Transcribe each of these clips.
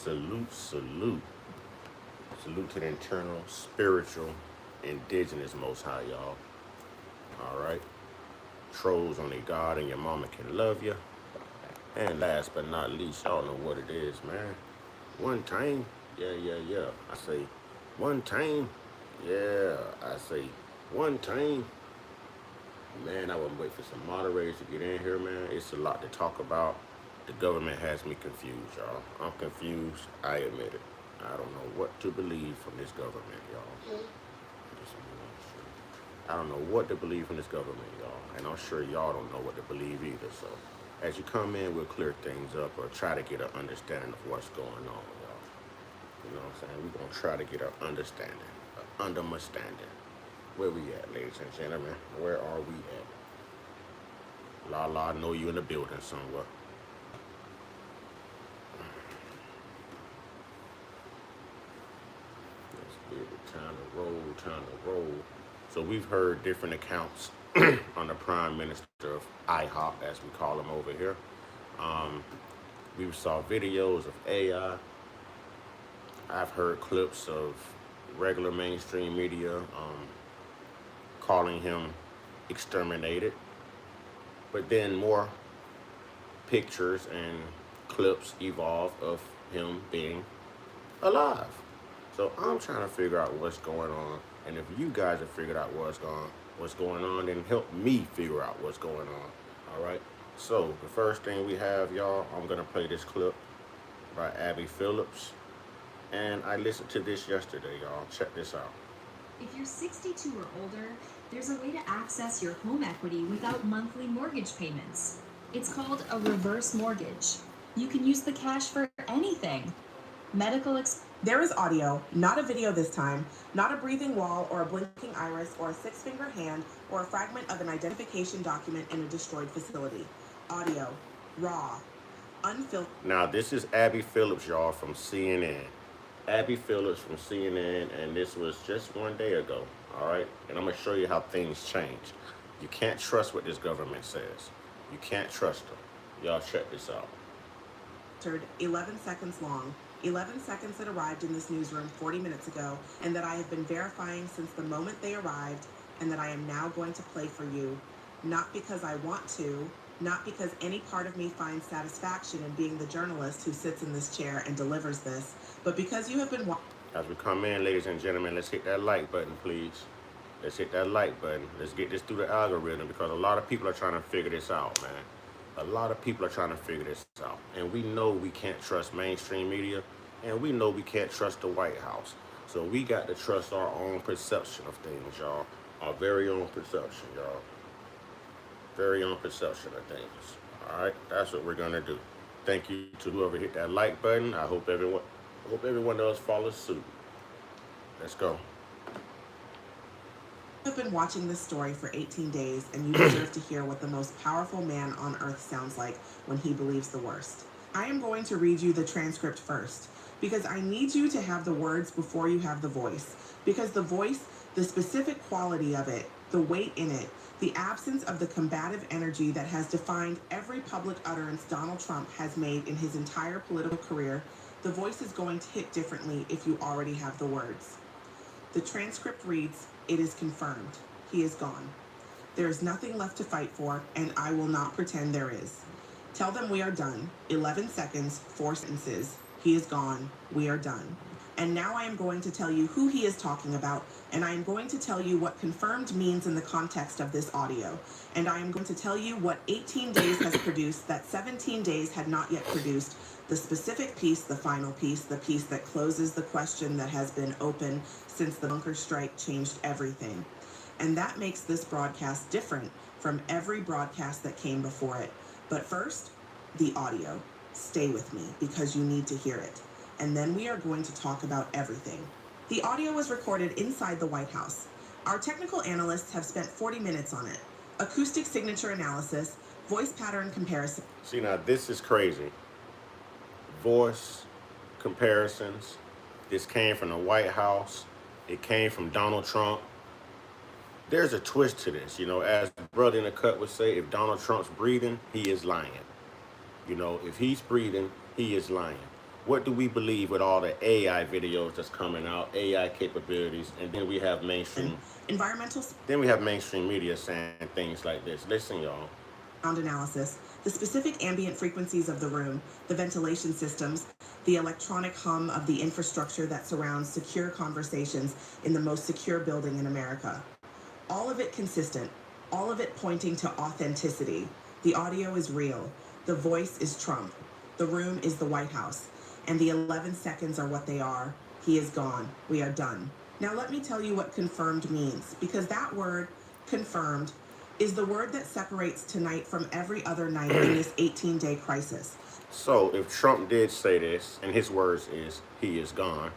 Salute, salute. Salute to the internal, spiritual, indigenous Most High, y'all. All right. Trolls only God and your mama can love you. And last but not least, y'all know what it is, man. One time, yeah. I say, one time, yeah. I say, one time. Man, I wouldn't wait for some moderators to get in here, man. It's a lot to talk about. The government has me confused, y'all. I'm confused. I admit it. I don't know what to believe from this government, y'all. I don't know what to believe from this government, y'all. And I'm sure y'all don't know what to believe either. So as you come in, we'll clear things up or try to get an understanding of what's going on, y'all. You know what I'm saying? We're going to try to get an understanding, an understanding. Where we at, ladies and gentlemen? Where are we at? La, I know you in the building somewhere. Let's get it. Time to roll. So we've heard different accounts on the Prime Minister of IHOP, as we call him over here. We saw videos of AI. I've heard clips of regular mainstream media calling him exterminated. But then more pictures and clips evolve of him being alive. So I'm trying to figure out what's going on. And if you guys have figured out what's going on, then help me figure out what's going on. All right. So the first thing we have, y'all, I'm gonna play this clip by Abby Phillips. And I listened to this yesterday, y'all. Check this out. If you're 62 or older, there's a way to access your home equity without monthly mortgage payments. It's called a reverse mortgage. You can use the cash for anything. There is audio, not a video this time, not a breathing wall or a blinking iris or a six-finger hand or a fragment of an identification document in a destroyed facility. Audio, raw, unfiltered. Now, this is Abby Phillips, y'all, from CNN. Abby Phillips from CNN, and this was just one day ago, all right? And I'm going to show you how things change. You can't trust what this government says. You can't trust them. Y'all check this out. 11 seconds long. 11 seconds that arrived in this newsroom 40 minutes ago, and that I have been verifying since the moment they arrived, and that I am now going to play for you. Not because I want to, not because any part of me finds satisfaction in being the journalist who sits in this chair and delivers this, but because you have been watching. As we come in, ladies and gentlemen, let's hit that like button, please. Let's hit that like button. Let's get this through the algorithm, because a lot of people are trying to figure this out, man. A lot of people are trying to figure this out. And we know we can't trust mainstream media, and we know we can't trust the White House. So we got to trust our own perception of things, y'all. Our very own perception, y'all. Very own perception of things. All right, that's what we're gonna do. Thank you to whoever hit that like button. I hope everyone else follows suit. Let's go. I've been watching this story for 18 days, and you deserve to hear what the most powerful man on earth sounds like when he believes the worst. I am going to read you the transcript first, because I need you to have the words before you have the voice. Because the voice, the specific quality of it, the weight in it, the absence of the combative energy that has defined every public utterance Donald Trump has made in his entire political career, the voice is going to hit differently if you already have the words. The transcript reads, "It is confirmed. He is gone. There is nothing left to fight for, and I will not pretend there is. Tell them we are done. 11 seconds, 4 sentences. He is gone. We are done." And now I am going to tell you who he is talking about, and I am going to tell you what confirmed means in the context of this audio. And I am going to tell you what 18 days has produced that 17 days had not yet produced, the specific piece, the final piece, the piece that closes the question that has been open since the bunker strike changed everything. And that makes this broadcast different from every broadcast that came before it. But first, the audio. Stay with me because you need to hear it. And then we are going to talk about everything. The audio was recorded inside the White House. Our technical analysts have spent 40 minutes on it. Acoustic signature analysis, voice pattern comparison. See, now this is crazy. Voice comparisons. This came from the White House. It came from Donald Trump. There's a twist to this, you know, as Brother in the Cut would say, if Donald Trump's breathing, he is lying. You know, if he's breathing, he is lying. what do we believe with all the AI videos that's coming out, AI capabilities, and then we have environmental mainstream media saying things like this. Listen, y'all. sound analysis, the specific ambient frequencies of the room, the ventilation systems, the electronic hum of the infrastructure that surrounds secure conversations in the most secure building in America. All of it consistent, all of it pointing to authenticity. The audio is real. The voice is Trump. The room is the White House. And the 11 seconds are what they are. He is gone. We are done. Now let me tell you what confirmed means, because that word, confirmed, is the word that separates tonight from every other night in this 18-day crisis. So if Trump did say this, and his words is, he is gone,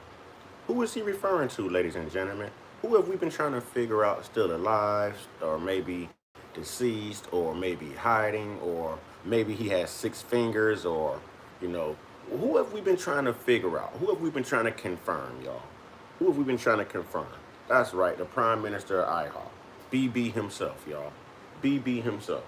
who is he referring to, ladies and gentlemen? Who have we been trying to figure out still alive, or maybe deceased, or maybe hiding, or maybe he has 6 fingers, or, you know, who have we been trying to figure out? Who have we been trying to confirm, y'all? Who have we been trying to confirm? That's right, the Prime Minister of IHOP, BB himself, y'all. BB himself.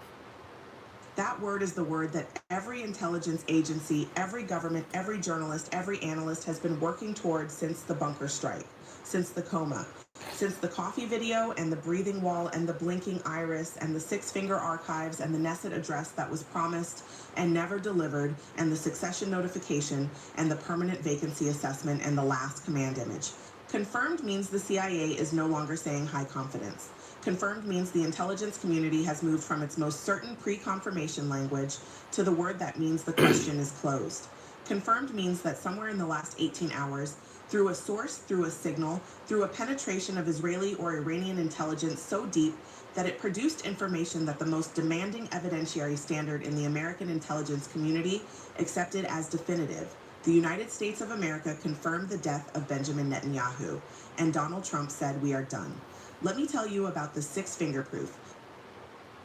That word is the word that every intelligence agency, every government, every journalist, every analyst has been working towards since the bunker strike, since the coma, since the coffee video and the breathing wall and the blinking iris and the 6-finger archives and the nested address that was promised and never delivered and the succession notification and the permanent vacancy assessment and the last command image. Confirmed means the CIA is no longer saying high confidence. Confirmed means the intelligence community has moved from its most certain pre-confirmation language to the word that means the question is closed. Confirmed means that somewhere in the last 18 hours, through a source, through a signal, through a penetration of Israeli or Iranian intelligence so deep that it produced information that the most demanding evidentiary standard in the American intelligence community accepted as definitive, the United States of America confirmed the death of Benjamin Netanyahu, and Donald Trump said, "We are done." Let me tell you about the 6-finger proof.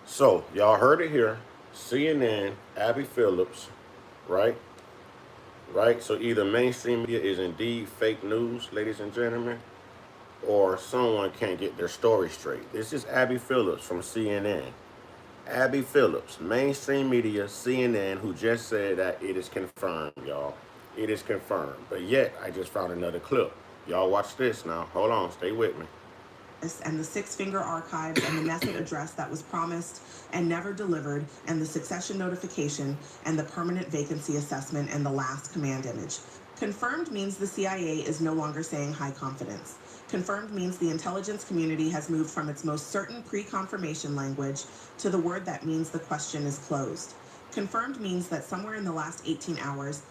So, y'all heard it here. CNN, Abby Phillips, right? Right? So either mainstream media is indeed fake news, ladies and gentlemen, or someone can't get their story straight. This is Abby Phillips from CNN. Abby Phillips, mainstream media, CNN, who just said that it is confirmed, y'all. It is confirmed. But yet, I just found another clip. Y'all watch this now. Hold on. Stay with me. And the 6-finger archives and the nested address that was promised and never delivered and the succession notification and the permanent vacancy assessment and the last command image. Confirmed means the CIA is no longer saying high confidence. Confirmed means the intelligence community has moved from its most certain pre-confirmation language to the word that means the question is closed. Confirmed means that somewhere in the last 18 hours,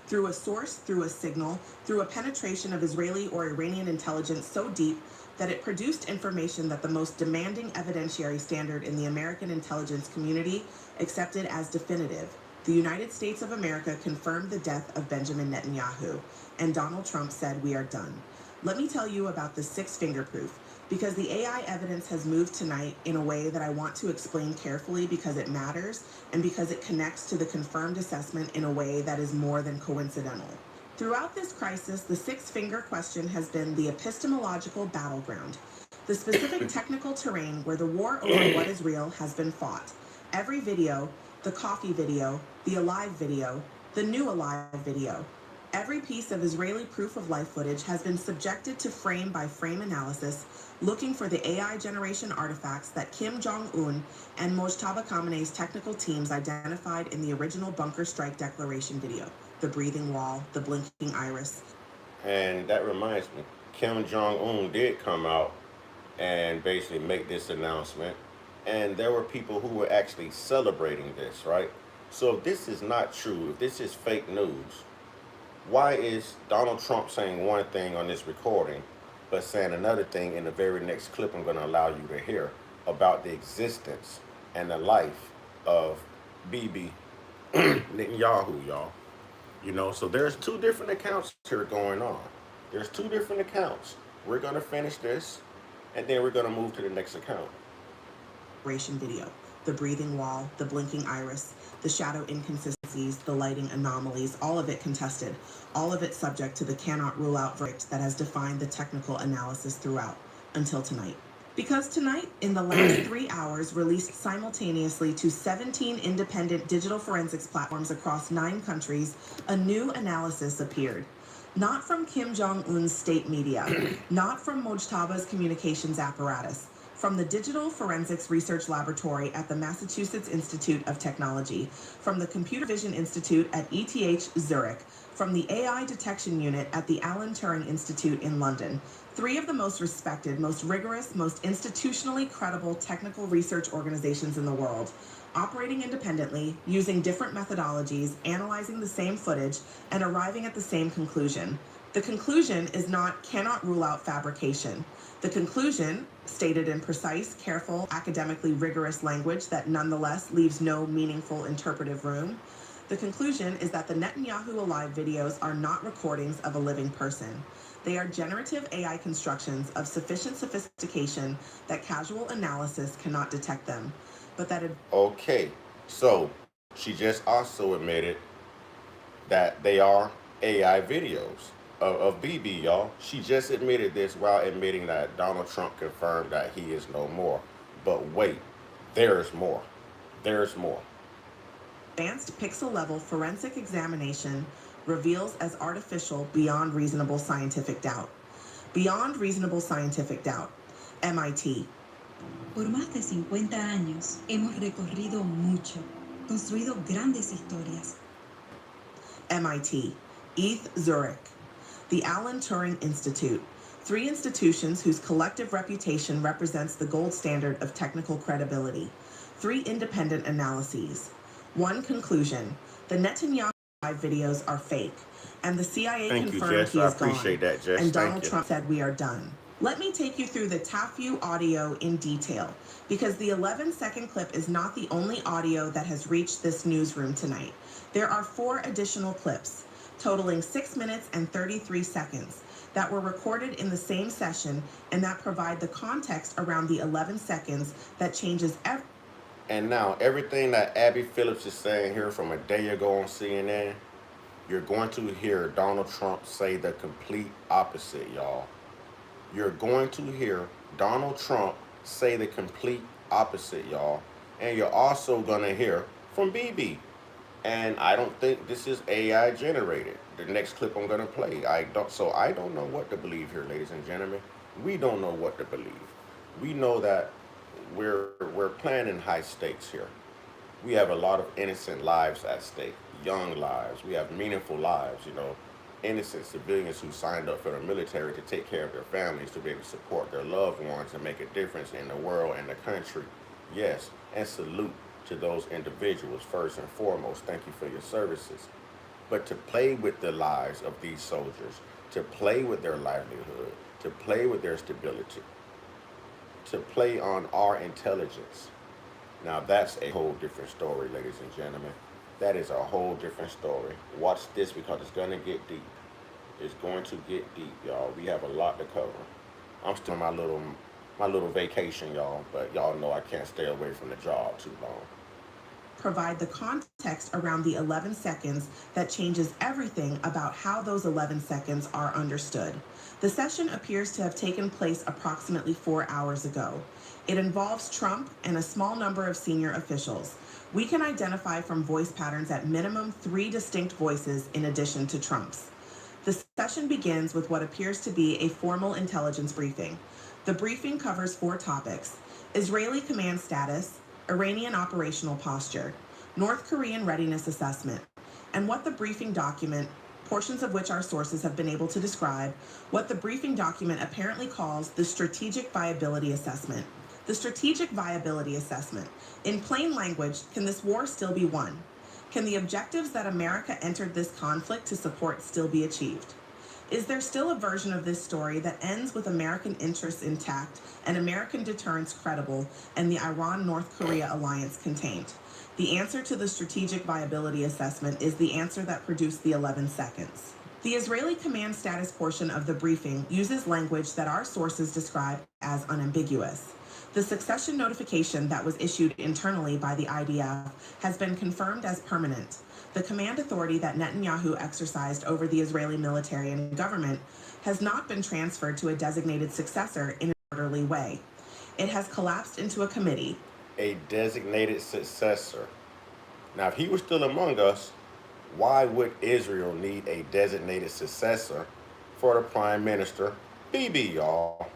through a source, through a signal, through a penetration of Israeli or Iranian intelligence so deep that it produced information that the most demanding evidentiary standard in the American intelligence community accepted as definitive, the United States of America confirmed the death of Benjamin Netanyahu, and Donald Trump said, "We are done." Let me tell you about the 6-finger proof, because the AI evidence has moved tonight in a way that I want to explain carefully because it matters and because it connects to the confirmed assessment in a way that is more than coincidental. Throughout this crisis, the 6-finger question has been the epistemological battleground, the specific technical terrain where the war over what is real has been fought. Every video, the coffee video, the alive video, the new alive video, every piece of Israeli proof of life footage has been subjected to frame-by-frame analysis, looking for the AI generation artifacts that Kim Jong-un and Mojtaba Khamenei's technical teams identified in the original bunker strike declaration video. The breathing wall, the blinking iris. And that reminds me, Kim Jong-un did come out and basically make this announcement. And there were people who were actually celebrating this, right? So if this is not true, if this is fake news, why is Donald Trump saying one thing on this recording, but saying another thing in the very next clip I'm going to allow you to hear about the existence and the life of BB Netanyahu, y'all? You know, so there's 2 different accounts here going on. There's 2 different accounts. We're going to finish this, and then we're going to move to the next account. Video, the breathing wall, the blinking iris, the shadow inconsistencies, the lighting anomalies, all of it contested, all of it subject to the cannot rule out verdict that has defined the technical analysis throughout, until tonight. Because tonight, in the last 3 hours, released simultaneously to 17 independent digital forensics platforms across 9 countries, a new analysis appeared. Not from Kim Jong-un's state media, not from Mojtaba's communications apparatus, from the Digital Forensics Research Laboratory at the Massachusetts Institute of Technology, from the Computer Vision Institute at ETH Zurich, from the AI Detection Unit at the Alan Turing Institute in London. 3 of the most respected, most rigorous, most institutionally credible technical research organizations in the world, operating independently, using different methodologies, analyzing the same footage, and arriving at the same conclusion. The conclusion is not cannot rule out fabrication. The conclusion, stated in precise, careful, academically rigorous language that nonetheless leaves no meaningful interpretive room, the conclusion is that the Netanyahu Alive videos are not recordings of a living person. They are generative AI constructions of sufficient sophistication that casual analysis cannot detect them, but that Okay, so she just also admitted that they are AI videos of Bibi, y'all. She just admitted this while admitting that Donald Trump confirmed that he is no more. But wait, there's more. There's more. advanced pixel-level forensic examination reveals as artificial beyond reasonable scientific doubt. Beyond reasonable scientific doubt. MIT. Por más de 50 años hemos recorrido mucho, construido grandes historias. MIT. ETH Zurich. The Alan Turing Institute. 3 institutions whose collective reputation represents the gold standard of technical credibility. 3 independent analyses. 1 conclusion. The Netanyahu Live videos are fake, and the CIA Thank you, confirmed Jess. he I is gone. appreciate that, Jess. And Thank Donald you. Trump said we are done. Let me take you through the TAFU audio in detail, because the 11-second clip is not the only audio that has reached this newsroom tonight. There are 4 additional clips, totaling 6 minutes and 33 seconds, that were recorded in the same session and that provide the context around the 11 seconds that changes every. And now, everything that Abby Phillips is saying here from a day ago on CNN, you're going to hear Donald Trump say the complete opposite, y'all. You're going to hear Donald Trump say the complete opposite, y'all. And you're also going to hear from Bibi. And I don't think this is AI generated. The next clip I'm going to play. I don't know what to believe here, ladies and gentlemen. We don't know what to believe. We know that we're playing in high stakes here. We have a lot of innocent lives at stake, young lives. We have meaningful lives, innocent civilians who signed up for the military to take care of their families, to be able to support their loved ones and make a difference in the world and the country. Yes, and salute to those individuals first and foremost. Thank you for your services. But to play with the lives of these soldiers, to play with their livelihood, to play with their stability, to play on our intelligence. Now that's a whole different story, ladies and gentlemen. That is a whole different story. Watch this because it's gonna get deep. It's going to get deep, y'all. We have a lot to cover. I'm still on my little vacation, y'all, but y'all know I can't stay away from the job too long. Provide the context around the 11 seconds that changes everything about how those 11 seconds are understood. The session appears to have taken place approximately 4 hours ago. It involves Trump and a small number of senior officials. We can identify from voice patterns at minimum 3 distinct voices in addition to Trump's. The session begins with what appears to be a formal intelligence briefing. The briefing covers 4 topics: Israeli command status, Iranian operational posture, North Korean readiness assessment, and what the briefing document, portions of which our sources have been able to describe, what the briefing document apparently calls the strategic viability assessment. The strategic viability assessment. In plain language, can this war still be won? Can the objectives that America entered this conflict to support still be achieved? Is there still a version of this story that ends with American interests intact and American deterrence credible and the Iran-North Korea alliance contained? The answer to the strategic viability assessment is the answer that produced the 11 seconds. The Israeli command status portion of the briefing uses language that our sources describe as unambiguous. The succession notification that was issued internally by the IDF has been confirmed as permanent. The command authority that Netanyahu exercised over the Israeli military and government has not been transferred to a designated successor in an orderly way. It has collapsed into a committee. A designated successor. Now, if he was still among us, why would Israel need a designated successor for the prime minister, Bibi, y'all?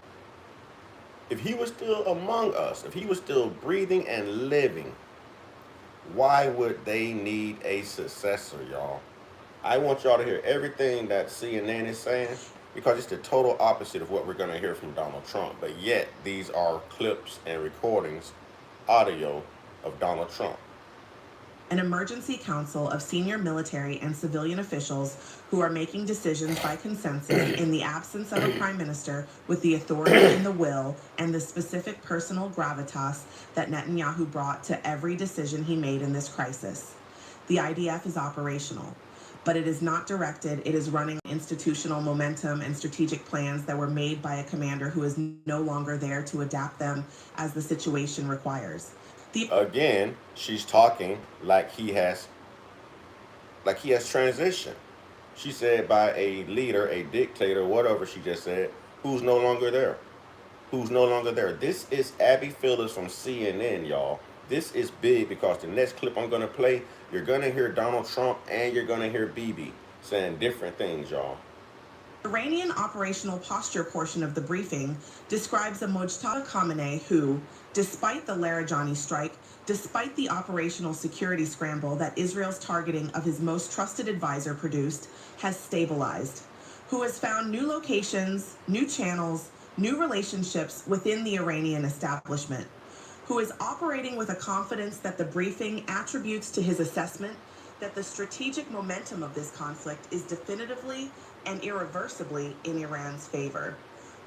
If he was still among us, if he was still breathing and living, why would they need a successor, y'all? I want y'all to hear everything that CNN is saying, because it's the total opposite of what we're going to hear from Donald Trump. But yet, these are clips and recordings, audio of Donald Trump. An emergency council of senior military and civilian officials who are making decisions by consensus in the absence of a prime minister with the authority and the will and the specific personal gravitas that Netanyahu brought to every decision he made in this crisis. The IDF is operational, but it is not directed. It is running institutional momentum and strategic plans that were made by a commander who is no longer there to adapt them as the situation requires. Again, she's talking like he has transitioned. She said by a leader, a dictator, whatever she just said, who's no longer there. Who's no longer there. This is Abby Phillips from CNN, y'all. This is big because the next clip I'm going to play, you're going to hear Donald Trump and you're going to hear Bibi saying different things, y'all. Iranian operational posture portion of the briefing describes a Mojtaba Khamenei who, despite the Larijani strike, despite the operational security scramble that Israel's targeting of his most trusted advisor produced, has stabilized, who has found new locations, new channels, new relationships within the Iranian establishment, who is operating with a confidence that the briefing attributes to his assessment that the strategic momentum of this conflict is definitively and irreversibly in Iran's favor,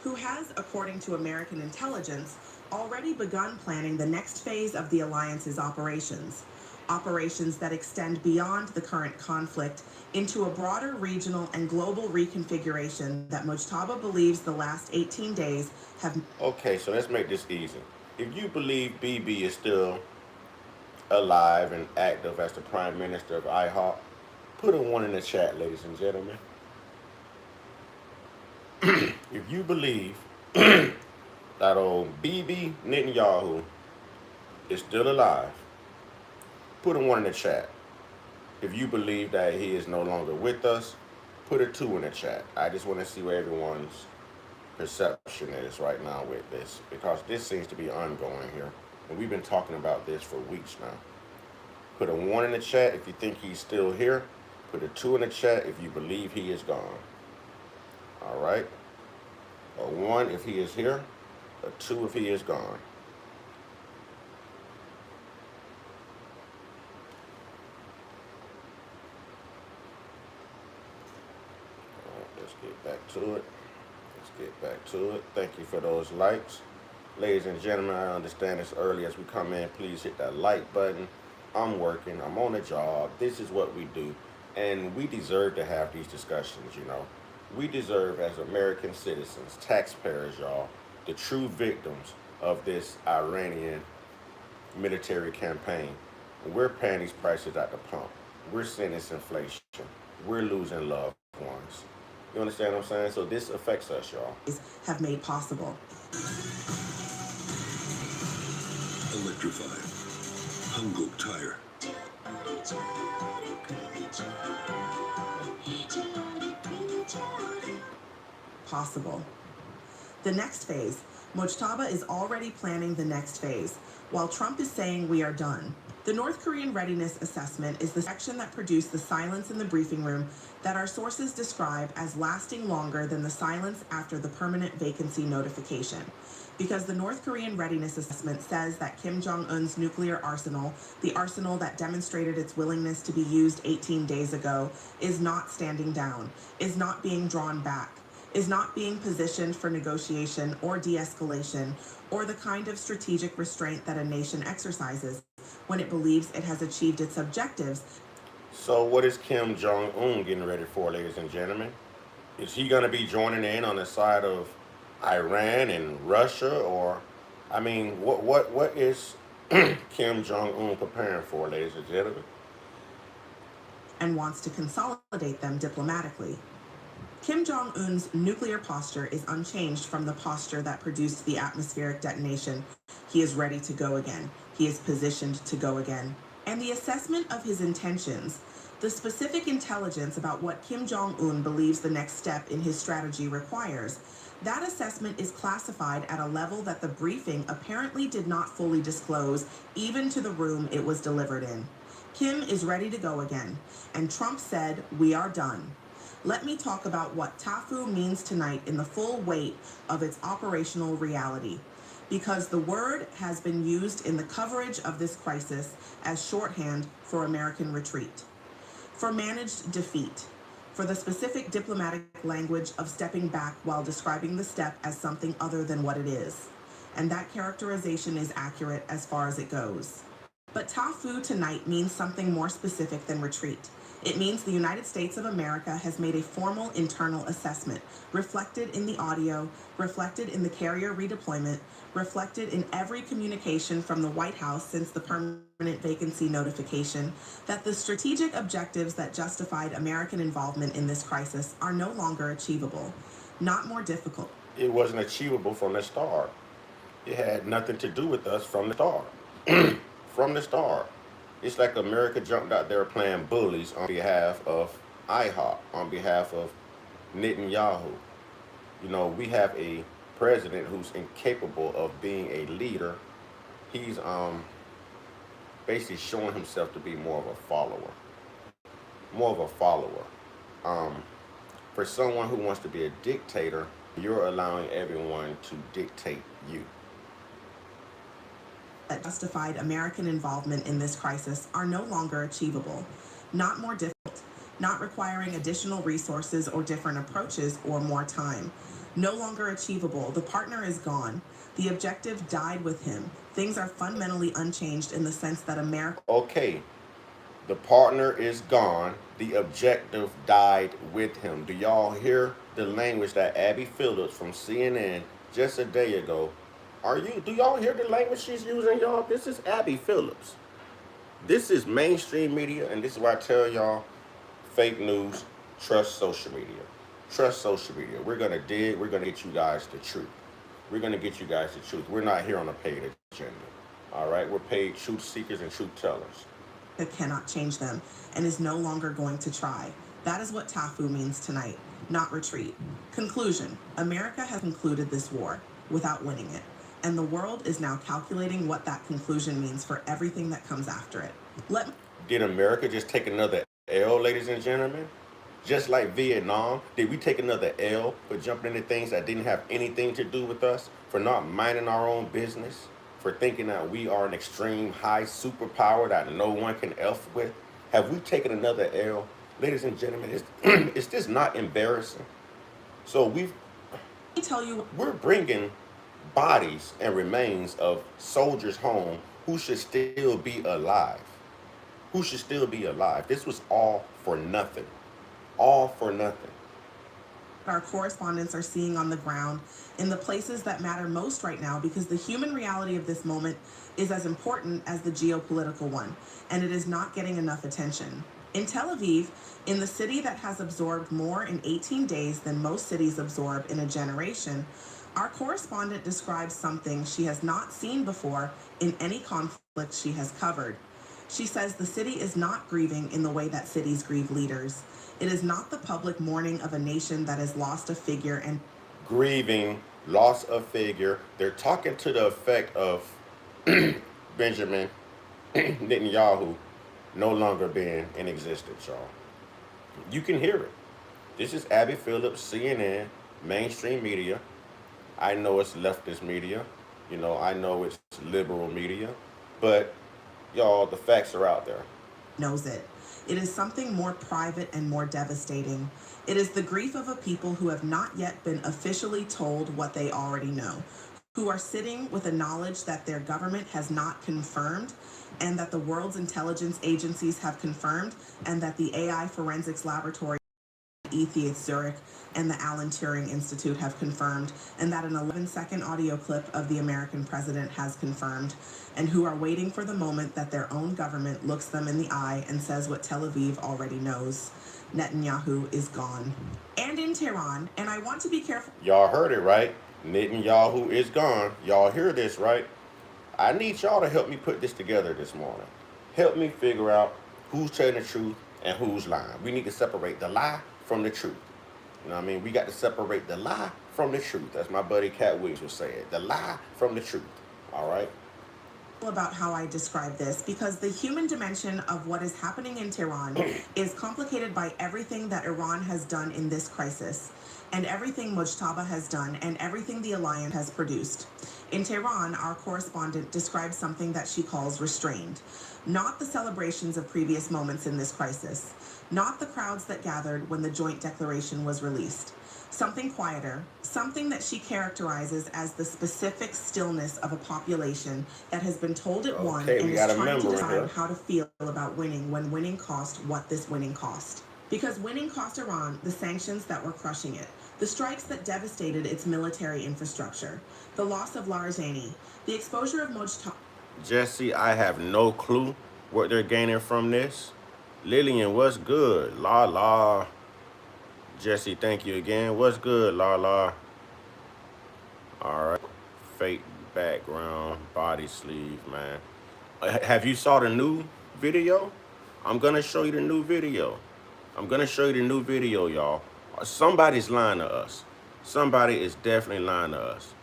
who has, according to American intelligence, already begun planning the next phase of the alliance's operations that extend beyond the current conflict into a broader regional and global reconfiguration that Mojtaba believes the last 18 days have... Okay, so let's make this easy. If you believe Bibi is still alive and active as the prime minister of IHOP, put a 1 in the chat, ladies and gentlemen. If you believe that old Bibi Netanyahu is still alive, put a 1 in the chat. If you believe that he is no longer with us, put a 2 in the chat. I just want to see where everyone's perception is right now with this, because this seems to be ongoing here. And we've been talking about this for weeks now. Put a 1 in the chat if you think he's still here. Put a 2 in the chat if you believe he is gone. All right. A 1 if he is here. A 2 if he is gone. All right, let's get back to it. Let's get back to it. Thank you for those likes. Ladies and gentlemen, I understand it's early as we come in. Please hit that like button. I'm working. I'm on a job. This is what we do. And we deserve to have these discussions, you know. We deserve, as American citizens, taxpayers, y'all, the true victims of this Iranian military campaign. We're paying these prices at the pump. We're seeing this inflation. We're losing loved ones. You understand what I'm saying? So this affects us, y'all. Have made possible. Electrified. Hanguk Tire. Possible. The next phase. Mojtaba is already planning the next phase, while Trump is saying we are done. The North Korean readiness assessment is the section that produced the silence in the briefing room that our sources describe as lasting longer than the silence after the permanent vacancy notification. Because the North Korean readiness assessment says that Kim Jong-un's nuclear arsenal, the arsenal that demonstrated its willingness to be used 18 days ago, is not standing down, is not being drawn back, is not being positioned for negotiation or de-escalation, or the kind of strategic restraint that a nation exercises when it believes it has achieved its objectives. So what is Kim Jong-un getting ready for, ladies and gentlemen? Is he going to be joining in on the side of Iran and Russia? Or, I mean, what is Kim Jong-un preparing for, ladies and gentlemen? And wants to consolidate them diplomatically. Kim Jong-un's nuclear posture is unchanged from the posture that produced the atmospheric detonation. He is ready to go again. He is positioned to go again. And the assessment of his intentions, the specific intelligence about what Kim Jong-un believes the next step in his strategy requires, that assessment is classified at a level that the briefing apparently did not fully disclose, even to the room it was delivered in. Kim is ready to go again, and Trump said, "We are done." Let me talk about what TAFU means tonight in the full weight of its operational reality, because the word has been used in the coverage of this crisis as shorthand for American retreat, for managed defeat, for the specific diplomatic language of stepping back while describing the step as something other than what it is. And that characterization is accurate as far as it goes. But TAFU tonight means something more specific than retreat. It means the United States of America has made a formal internal assessment, reflected in the audio, reflected in the carrier redeployment, reflected in every communication from the White House since the permanent vacancy notification, that the strategic objectives that justified American involvement in this crisis are no longer achievable, not more difficult. It wasn't achievable from the start. It had nothing to do with us from the start. From the start. It's like America jumped out there playing bullies on behalf of IHOP, on behalf of Netanyahu. You know, we have a president who's incapable of being a leader. He's basically showing himself to be more of a follower. More of a follower. For someone who wants to be a dictator, you're allowing everyone to dictate you. That justified American involvement in this crisis are no longer achievable, not more difficult, not requiring additional resources or different approaches or more time. No longer achievable. The partner is gone. The objective died with him. Things are fundamentally unchanged in the sense that America... Okay, the partner is gone. The objective died with him. Do y'all hear the language that Abby Phillips from CNN just a day ago? Do y'all hear the language she's using, y'all? This is Abby Phillips. This is mainstream media, and this is why I tell y'all, fake news, trust social media. Trust social media. We're going to dig. We're going to get you guys the truth. We're going to get you guys the truth. We're not here on a paid agenda. All right? We're paid truth seekers and truth tellers. It cannot change them and is no longer going to try. That is what TAFU means tonight, not retreat. Conclusion. America has concluded this war without winning it. And the world is now calculating what that conclusion means for everything that comes after it. Did America just take another L, ladies and gentlemen? Just like Vietnam, did we take another L for jumping into things that didn't have anything to do with us, for not minding our own business, for thinking that we are an extreme high superpower that no one can F with? Have we taken another L? Ladies and gentlemen, is this not embarrassing? So Let me tell you, we're bringing bodies and remains of soldiers home who should still be alive. Who should still be alive. This was all for nothing. All for nothing. our correspondents are seeing on the ground in the places that matter most right now, because the human reality of this moment is as important as the geopolitical one, and it is not getting enough attention. In Tel Aviv, in the city that has absorbed more in 18 days than most cities absorb in a generation, our correspondent describes something she has not seen before in any conflict she has covered. She says the city is not grieving in the way that cities grieve leaders. It is not the public mourning of a nation that has lost a figure and Grieving, loss of figure. They're talking to the effect of Benjamin Netanyahu no longer being in existence, y'all. You can hear it. This is Abby Phillips, CNN, mainstream media. I know it's leftist media. You know, I know it's liberal media. But, y'all, the facts are out there. knows it. It is something more private and more devastating. It is the grief of a people who have not yet been officially told what they already know, who are sitting with a knowledge that their government has not confirmed, and that the world's intelligence agencies have confirmed, and that the AI forensics laboratory ETH Zurich and the Alan Turing Institute have confirmed, and that an 11-second audio clip of the American president has confirmed, and who are waiting for the moment that their own government looks them in the eye and says what Tel Aviv already knows. Netanyahu is gone. And in Tehran, and I want to be careful. Y'all heard it, right? Netanyahu is gone. Y'all hear this, right? I need y'all to help me put this together this morning. Help me figure out who's telling the truth and who's lying. We need to separate the lie from the truth. You know what I mean? We got to separate the lie from the truth. That's my buddy Cat Williams would say it. The lie from the truth. All right? About how I describe this, because the human dimension of what is happening in Tehran is complicated by everything that Iran has done in this crisis, and everything Mojtaba has done, and everything the alliance has produced. In Tehran, our correspondent describes something that she calls restrained. Not the celebrations of previous moments in this crisis, not the crowds that gathered when the joint declaration was released. Something quieter, something that she characterizes as the specific stillness of a population that has been told it won and is trying to decide how to feel about winning when winning cost what this winning cost. Because winning cost Iran the sanctions that were crushing it, the strikes that devastated its military infrastructure, the loss of Larijani, the exposure of Mojtaba. Jesse, I have no clue what they're gaining from this. Lillian, what's good? La la. Jesse, thank you again. What's good, la la? All right. Fake background, body sleeve, man. Have you saw the new video? I'm gonna show you the new video. Y'all. Somebody's lying to us. Somebody is definitely lying to us.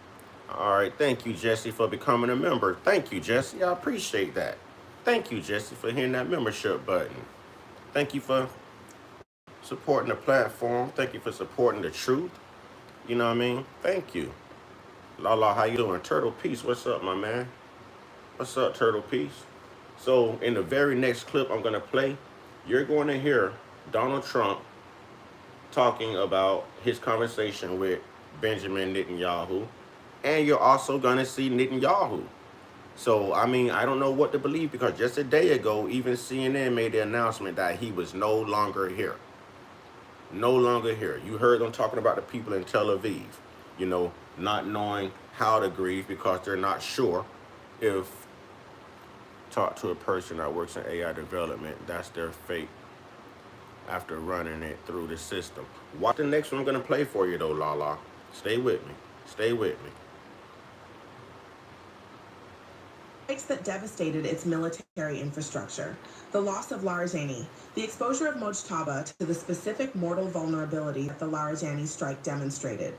All right, thank you, Jesse, for becoming a member. Thank you, Jesse. I appreciate that. Thank you, Jesse, for hitting that membership button. Thank you for supporting the platform. Thank you for supporting the truth. You know what I mean? Thank you. Lala, how you doing? Turtle Peace, what's up, my man? What's up, Turtle Peace? So in the very next clip I'm going to play, you're going to hear Donald Trump talking about his conversation with Benjamin Netanyahu. And you're also going to see Netanyahu. So, I mean, I don't know what to believe, because just a day ago, even CNN made the announcement that he was no longer here. No longer here. You heard them talking about the people in Tel Aviv, you know, not knowing how to grieve because they're not sure if talk to a person that works in AI development, that's their fate after running it through the system. Watch the next one I'm going to play for you, though, Lala. Stay with me. Stay with me. That devastated its military infrastructure, the loss of Larijani, the exposure of Mojtaba to the specific mortal vulnerability that the Larijani strike demonstrated,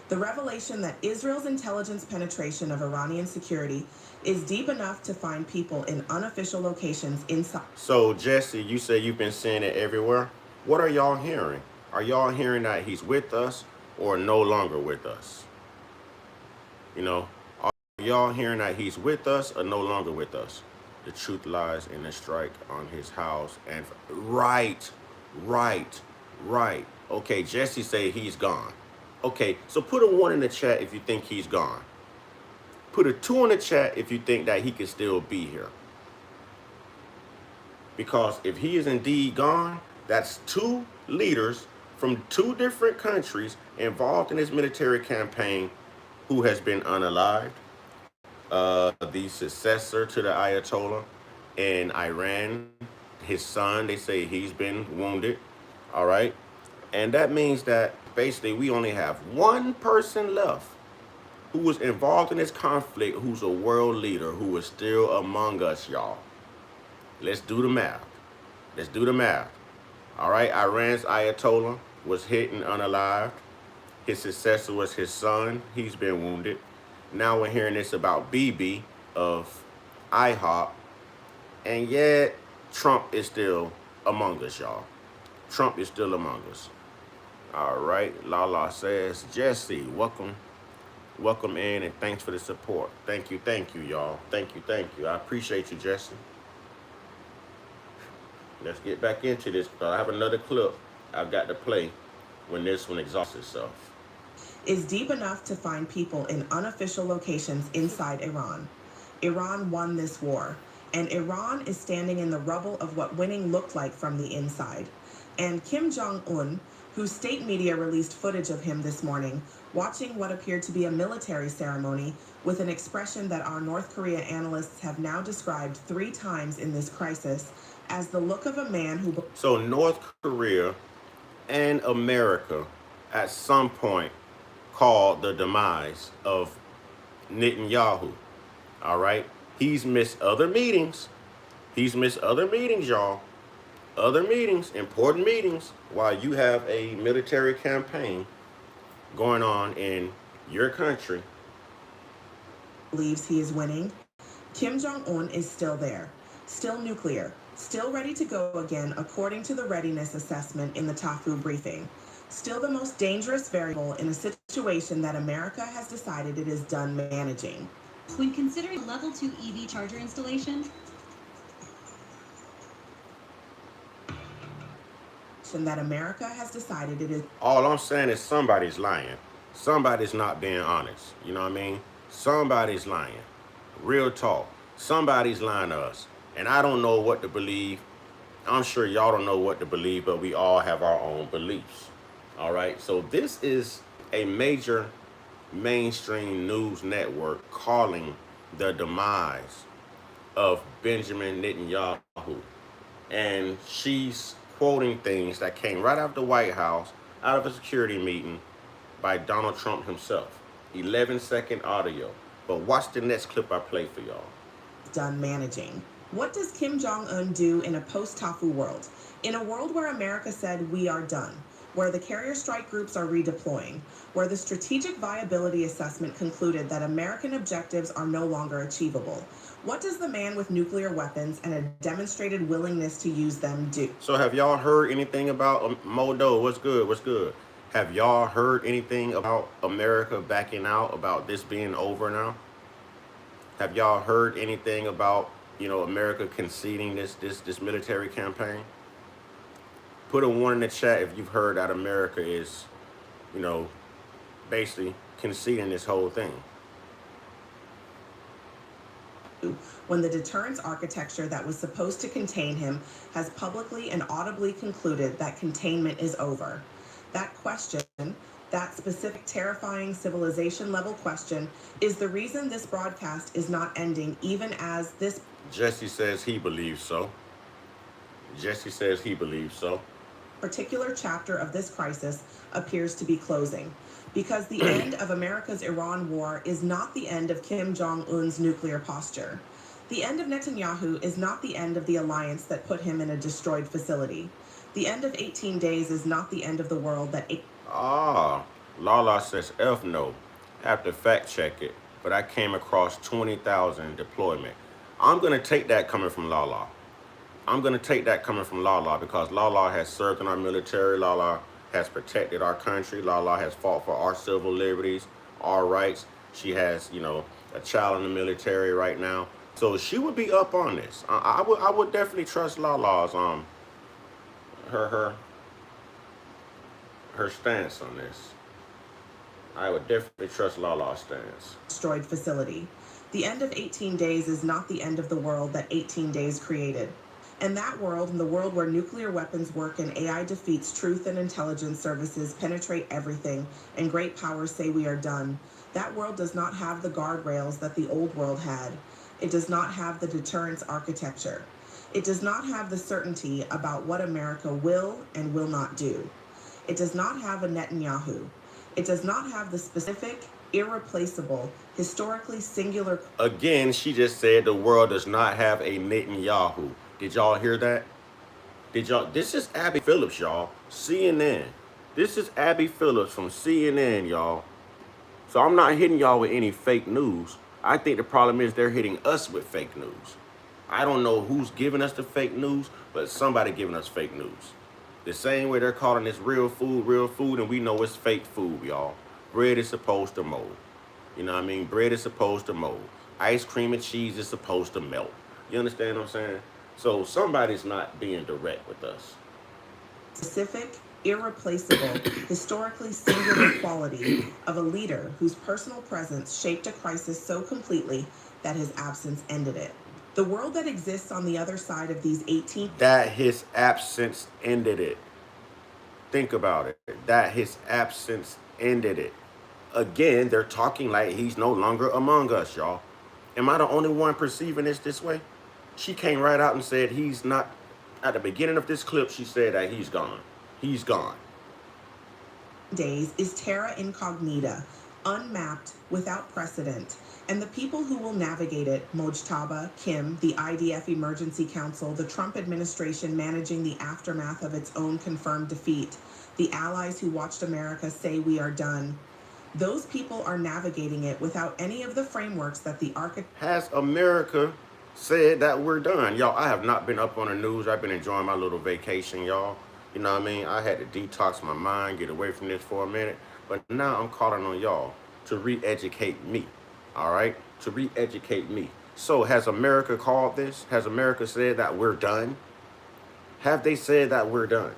the revelation that Israel's intelligence penetration of Iranian security is deep enough to find people in unofficial locations inside. So, Jesse, you say you've been seeing it everywhere. What are y'all hearing? Are y'all hearing that he's with us or no longer with us? You know, y'all hearing that he's with us or no longer with us? The truth lies in the strike on his house. And right. Okay, Jesse say he's gone. Okay, so put a 1 in the chat if you think he's gone. Put a 2 in the chat if you think that he can still be here. Because if he is indeed gone, that's 2 leaders from 2 different countries involved in his military campaign who has been unalived. The successor to the Ayatollah in Iran, his son, they say he's been wounded. All right. And that means that basically we only have 1 person left who was involved in this conflict, who's a world leader, who is still among us, y'all. Let's do the math. Let's do the math. All right. Iran's Ayatollah was hit and unalived. His successor was his son. He's been wounded. Now we're hearing this about Bibi of IHOP, and yet Trump is still among us, y'all. Trump is still among us. All right, Lala says, Jesse, welcome in, and thanks for the support. Thank you, y'all. Thank you. I appreciate you, Jesse. Let's get back into this. I have another clip I've got to play when this one exhausts itself. Is deep enough to find people in unofficial locations inside Iran. Iran won this war, and Iran is standing in the rubble of what winning looked like from the inside. And Kim Jong-un, whose state media released footage of him this morning, watching what appeared to be a military ceremony with an expression that our North Korea analysts have now described 3 times in this crisis as the look of a man who... So North Korea and America at some point called the demise of Netanyahu. All right. He's missed other meetings. He's missed other meetings, y'all. Other meetings, important meetings, while you have a military campaign going on in your country. Believes he is winning. Kim Jong-un is still there, still nuclear, still ready to go again according to the readiness assessment in the TAFU briefing. Still the most dangerous variable in a situation that America has decided it is done managing. When considering level 2 EV charger installation, that America has decided it is... All I'm saying is somebody's lying. Somebody's not being honest. You know what I mean? Somebody's lying. Real talk. Somebody's lying to us. And I don't know what to believe. I'm sure y'all don't know what to believe, but we all have our own beliefs. All right? So this is a major mainstream news network calling the demise of Benjamin Netanyahu. And she's quoting things that came right out of the White House, out of a security meeting by Donald Trump himself. 11-second audio. But watch the next clip I play for y'all. Done managing. What does Kim Jong-un do in a post-TAFU world? In a world where America said we are done, where the carrier strike groups are redeploying, where the strategic viability assessment concluded that American objectives are no longer achievable. What does the man with nuclear weapons and a demonstrated willingness to use them do? So have y'all heard anything about Modo? What's good? What's good? Have y'all heard anything about America backing out, about this being over now? Have y'all heard anything about, you know, America conceding this military campaign? Put a 1 in the chat if you've heard that America is, you know, basically conceding this whole thing. When the deterrence architecture that was supposed to contain him has publicly and audibly concluded that containment is over. That question, that specific terrifying civilization level question, is the reason this broadcast is not ending even as this... Jesse says he believes so. Jesse says he believes so. Particular chapter of this crisis appears to be closing, because the end of America's Iran war is not the end of Kim Jong-un's nuclear posture. The end of Netanyahu is not the end of the alliance that put him in a destroyed facility. The end of 18 days is not the end of the world that... Lala says F no. I have to fact check it, but I came across 20,000 deployment. I'm going to take that coming from Lala. I'm going to take that coming from Lala because Lala has served in our military. Lala has protected our country. Lala has fought for our civil liberties, our rights. She has, you know, a child in the military right now. So she would be up on this. I would definitely trust Lala's her stance on this. I would definitely trust Lala's stance. Destroyed facility. The end of 18 days is not the end of the world that 18 days created. And that world, and the world where nuclear weapons work and AI defeats truth and intelligence services penetrate everything, and great powers say we are done, that world does not have the guardrails that the old world had. It does not have the deterrence architecture. It does not have the certainty about what America will and will not do. It does not have a Netanyahu. It does not have the specific, irreplaceable, historically singular... Again, she just said the world does not have a Netanyahu. Did y'all hear that? This is Abby Phillips, y'all. CNN. This is Abby Phillips from CNN, y'all. So I'm not hitting y'all with any fake news. I think the problem is they're hitting us with fake news. I don't know who's giving us the fake news, but somebody giving us fake news. The same way they're calling this real food, and we know it's fake food, y'all. Bread is supposed to mold. You know what I mean? Bread is supposed to mold. Ice cream and cheese is supposed to melt. You understand what I'm saying? So somebody's not being direct with us. Specific, irreplaceable, historically singular quality of a leader whose personal presence shaped a crisis so completely that his absence ended it. The world that exists on the other side of these 18... That his absence ended it. Think about it. That his absence ended it. Again, they're talking like he's no longer among us, y'all. Am I the only one perceiving this way? She came right out and said he's not. At the beginning of this clip, she said that he's gone. He's gone. Days is terra incognita, unmapped, without precedent, and the people who will navigate it, Mojtaba, Kim, the IDF Emergency Council, the Trump administration managing the aftermath of its own confirmed defeat, the allies who watched America say we are done. Those people are navigating it without any of the frameworks that the architect. Has America said that we're done? Y'all, I have not been up on the news. I've been enjoying my little vacation, y'all. You know what I mean? I had to detox my mind, get away from this for a minute. But now I'm calling on y'all to re-educate me, all right? To re-educate me. So has America called this? Has America said that we're done? Have they said that we're done?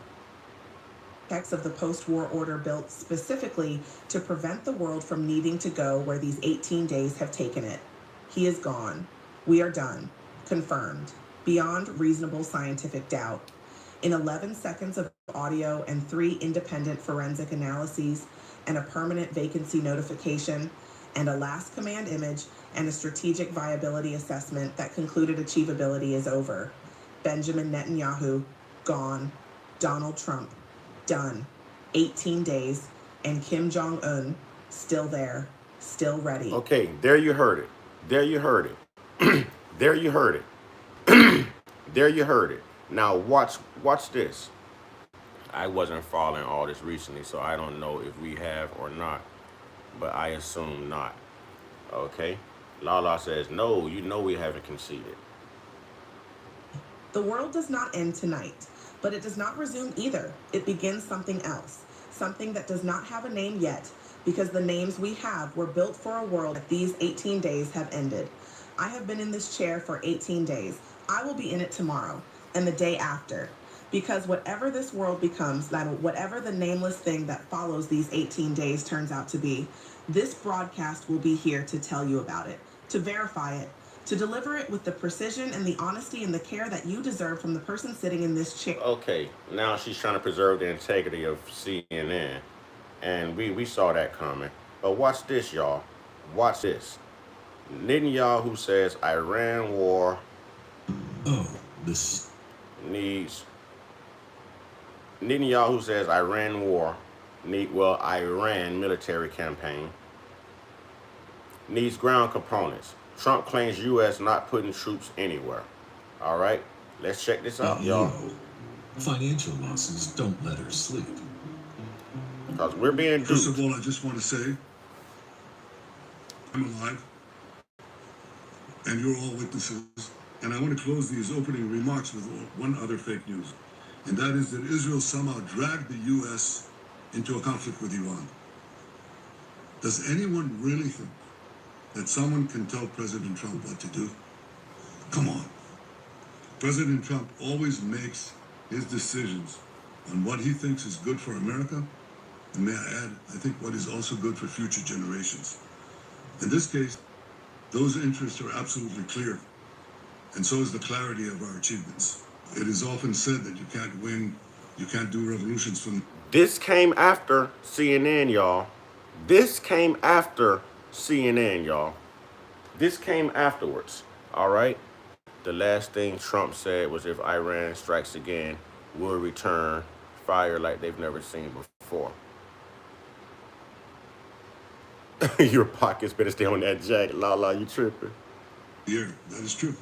Of the post-war order built specifically to prevent the world from needing to go where these 18 days have taken it. He is gone. We are done. Confirmed. Beyond reasonable scientific doubt. In 11 seconds of audio and 3 independent forensic analyses and a permanent vacancy notification and a last command image and a strategic viability assessment that concluded achievability is over. Benjamin Netanyahu, gone. Donald Trump, done. 18 days, and Kim Jong-un, still there, still ready. Okay, there you heard it. There you heard it. There you heard it. There you heard it. Now watch this. I wasn't following all this recently, so I don't know if we have or not, but I assume not. Okay? Lala says, no, you know we haven't conceded. The world does not end tonight, but it does not resume either. It begins something else, something that does not have a name yet, because the names we have were built for a world that these 18 days have ended. I have been in this chair for 18 days. I will be in it tomorrow and the day after, because whatever this world becomes, that whatever the nameless thing that follows these 18 days turns out to be, this broadcast will be here to tell you about it, to verify it, to deliver it with the precision and the honesty and the care that you deserve from the person sitting in this chair. Okay, now she's trying to preserve the integrity of CNN, and we saw that coming. But watch this, y'all. Watch this. Netanyahu says Iran war needs. Netanyahu says Iran war Iran military campaign needs ground components. Trump claims U.S. not putting troops anywhere. All right, let's check this out, y'all. Financial losses don't let her sleep. Because we're being duped. First of all, I just want to say, I'm alive, and you're all witnesses. And I want to close these opening remarks with one other fake news, and that is that Israel somehow dragged the U.S. into a conflict with Iran. Does anyone really think that someone can tell President Trump what to do? Come on. President Trump always makes his decisions on what he thinks is good for America, and may I add, I think what is also good for future generations. In this case, those interests are absolutely clear, and so is the clarity of our achievements. It is often said that you can't win, you can't do revolutions from... This came after CNN, y'all. This came after CNN, y'all. This came afterwards, all right? The last thing Trump said was if Iran strikes again, we'll return fire like they've never seen before. Your pockets better stay on that jacket. La, you tripping. Yeah, that is true.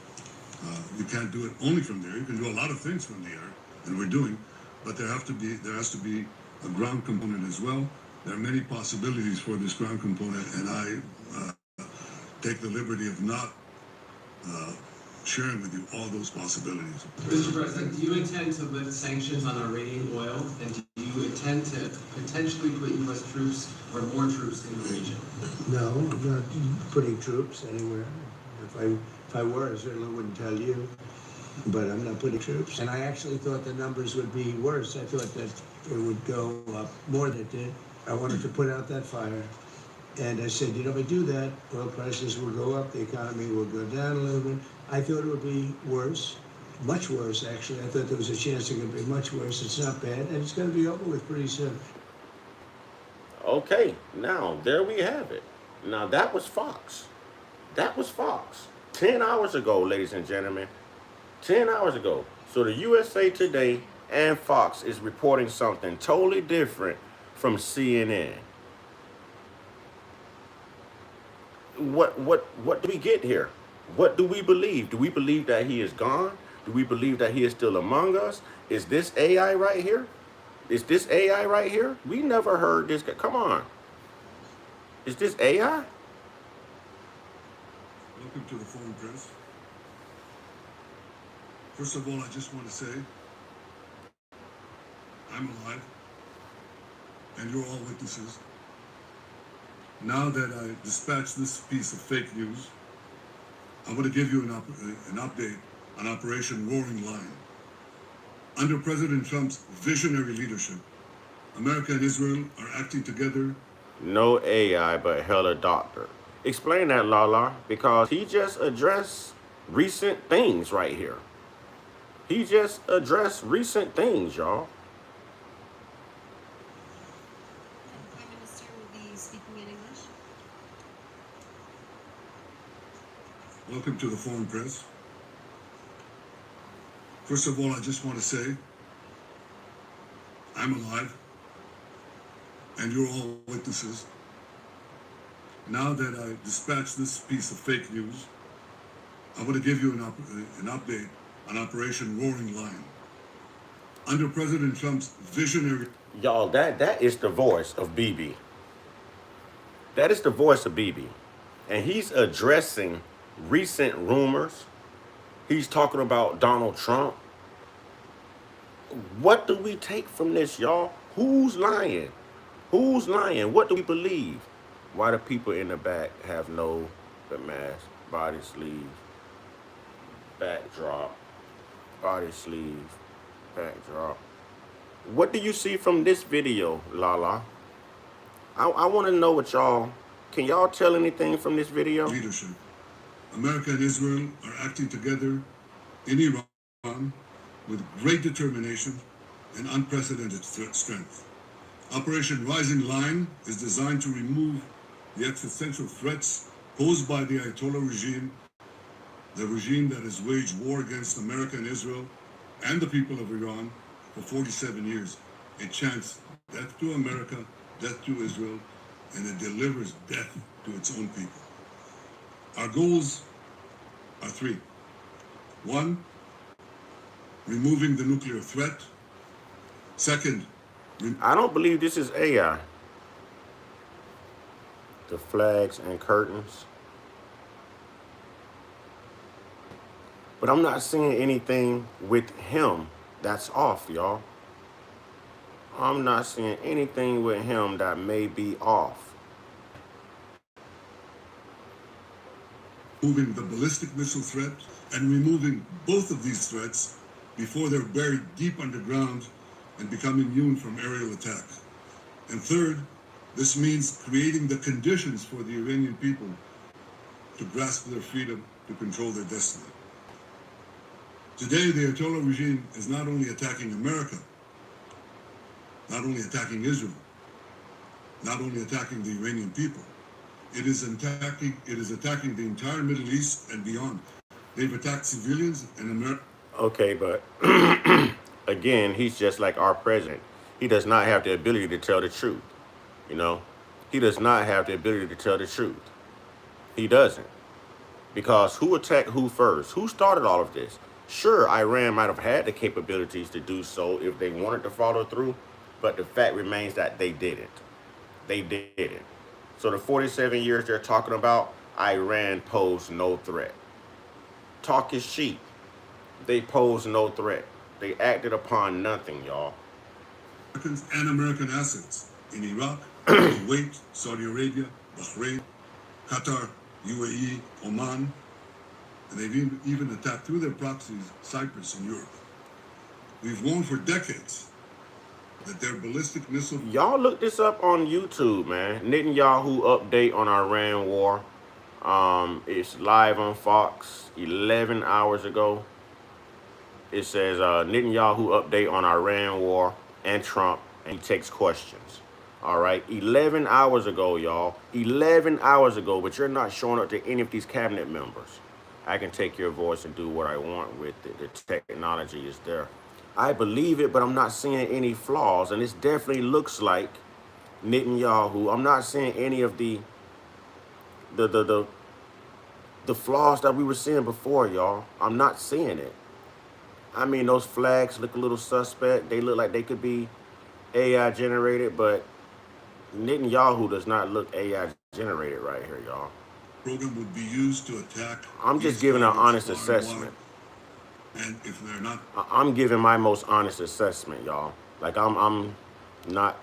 You can't do it only from there. You can do a lot of things from the air, and we're doing, but there has to be a ground component as well. There are many possibilities for this ground component, and I take the liberty of not sharing with you all those possibilities. Mr. President, do you intend to lift sanctions on Iranian oil, and do you intend to potentially put U.S. troops or more troops in the region? No, I'm not putting troops anywhere. If I were, I certainly wouldn't tell you. But I'm not putting troops. And I actually thought the numbers would be worse. I thought that it would go up more than it did. I wanted to put out that fire. And I said, if I do that, oil prices will go up, the economy will go down a little bit. I thought it would be worse. much worse, actually. I thought there was a chance it could be much worse. It's not bad, and it's going to be over with pretty soon. Okay, now there we have it. Now that was Fox. That was Fox. 10 hours ago, ladies and gentlemen. 10 hours ago. So the USA Today and Fox is reporting something totally different from CNN. What do we get here? What do we believe? Do we believe that he is gone? Do we believe that he is still among us? Is this AI right here? Is this AI right here? We never heard this. Come on. Is this AI? Welcome to the Foreign Press. First of all, I just want to say I'm alive, and you're all witnesses. Now that I dispatched this piece of fake news, I want to give you an update on Operation Roaring Lion. Under President Trump's visionary leadership, America and Israel are acting together. No AI, but hella doctor. Explain that, Lala, because he just addressed recent things right here. He just addressed recent things, y'all. The Prime Minister will be speaking in English. Welcome to the Foreign Press. First of all, I just want to say I'm alive, and you're all witnesses. Now that I dispatched this piece of fake news, I want to give you an update on Operation Roaring Lion. Under President Trump's visionary... Y'all, that is the voice of Bibi. That is the voice of Bibi. And he's addressing recent rumors. He's talking about Donald Trump. What do we take from this, y'all? Who's lying? Who's lying? What do we believe? Why do people in the back have no mask, body sleeve, backdrop, body sleeve, backdrop? What do you see from this video, Lala? I want to know what y'all, can y'all tell anything from this video? Leadership. America and Israel are acting together in Iran with great determination and unprecedented strength. Operation Rising Lion is designed to remove the existential threats posed by the Ayatollah regime, the regime that has waged war against America and Israel and the people of Iran for 47 years. It chants death to America, death to Israel, and it delivers death to its own people. Our goals are three. One, removing the nuclear threat. Second, I don't believe this is AI. The flags and curtains. But I'm not seeing anything with him that's off, y'all. I'm not seeing anything with him that may be off. Removing the ballistic missile threat and removing both of these threats before they're buried deep underground and become immune from aerial attack. And third, this means creating the conditions for the Iranian people to grasp their freedom to control their destiny. Today, the Ayatollah regime is not only attacking America, not only attacking Israel, not only attacking the Iranian people, it is attacking the entire Middle East and beyond. They've attacked civilians and America. Okay, but again, he's just like our president. He does not have the ability to tell the truth. You know, he does not have the ability to tell the truth. He doesn't. Because who attacked who first? Who started all of this? Sure, Iran might have had the capabilities to do so if they wanted to follow through, but the fact remains that they didn't. They didn't. So the 47 years they're talking about, Iran posed no threat. Talk is cheap. They posed no threat. They acted upon nothing, y'all. Americans and American assets in Iraq, Kuwait, Saudi Arabia, Bahrain, Qatar, UAE, Oman, and they've even attacked through their proxies Cyprus and Europe. We've known for decades that their ballistic missile... Y'all look this up on YouTube, man. Netanyahu update on Iran war. It's live on Fox 11 hours ago. It says Netanyahu update on Iran war and Trump, and he takes questions. All right, 11 hours ago, y'all. 11 hours ago, but you're not showing up to any of these cabinet members. I can take your voice and do what I want with it. The technology is there. I believe it, but I'm not seeing any flaws, and this definitely looks like Netanyahu. I'm not seeing any of the flaws that we were seeing before, y'all. I'm not seeing it. I mean, those flags look a little suspect. They look like they could be AI generated, but Netanyahu does not look AI generated right here, y'all. Program would be used to attack. I'm just giving an honest assessment. And if they're not, I'm giving my most honest assessment, y'all. Like I'm not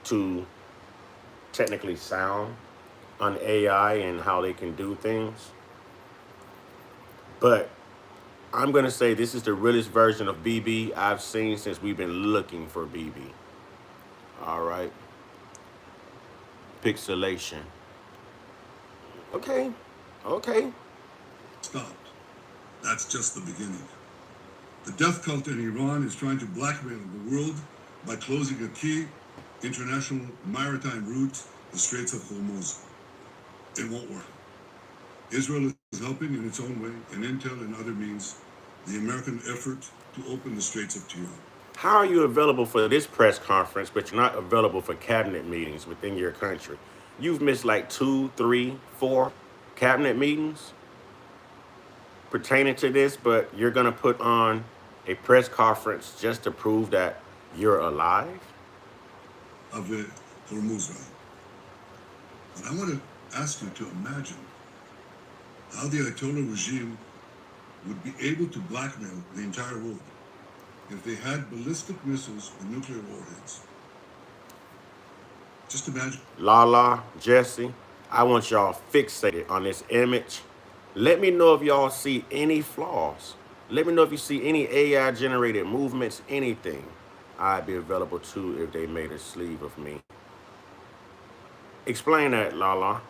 too technically sound on AI and how they can do things, but I'm gonna say this is the realest version of BB I've seen since we've been looking for BB. All right. Pixelation. Okay. stopped. That's just the beginning. The death cult in Iran is trying to blackmail the world by closing a key international maritime route, the Straits of Hormuz. It won't work. Israel is helping in its own way, and intel and other means, the American effort to open the Straits of Tiran. How are you available for this press conference, but you're not available for cabinet meetings within your country? You've missed like 2, 3, 4 cabinet meetings pertaining to this, but you're going to put on a press conference just to prove that you're alive? Of the Hormuz route. But I want to ask you to imagine how the Ayatollah regime would be able to blackmail the entire world if they had ballistic missiles with nuclear warheads. Just imagine. Lala, Jesse, I want y'all fixated on this image. Let me know if y'all see any flaws. Let me know if you see any AI generated movements, anything. I'd be available too if they made a sleeve of me. Explain that, Lala.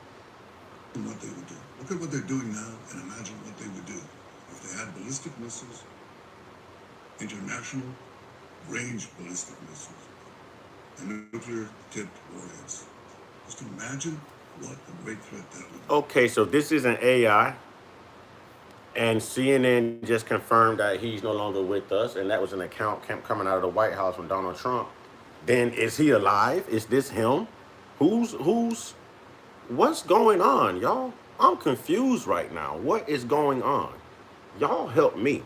What they would do. Look at what they're doing now and imagine what they would do if they had ballistic missiles, international range ballistic missiles, and nuclear tipped warheads. Just imagine what a great threat that would be. Okay, so this is an AI, and CNN just confirmed that he's no longer with us, and that was an account coming out of the White House from Donald Trump. Then is he alive? Is this him? What's going on, y'all? I'm confused right now. What is going on? Y'all help me.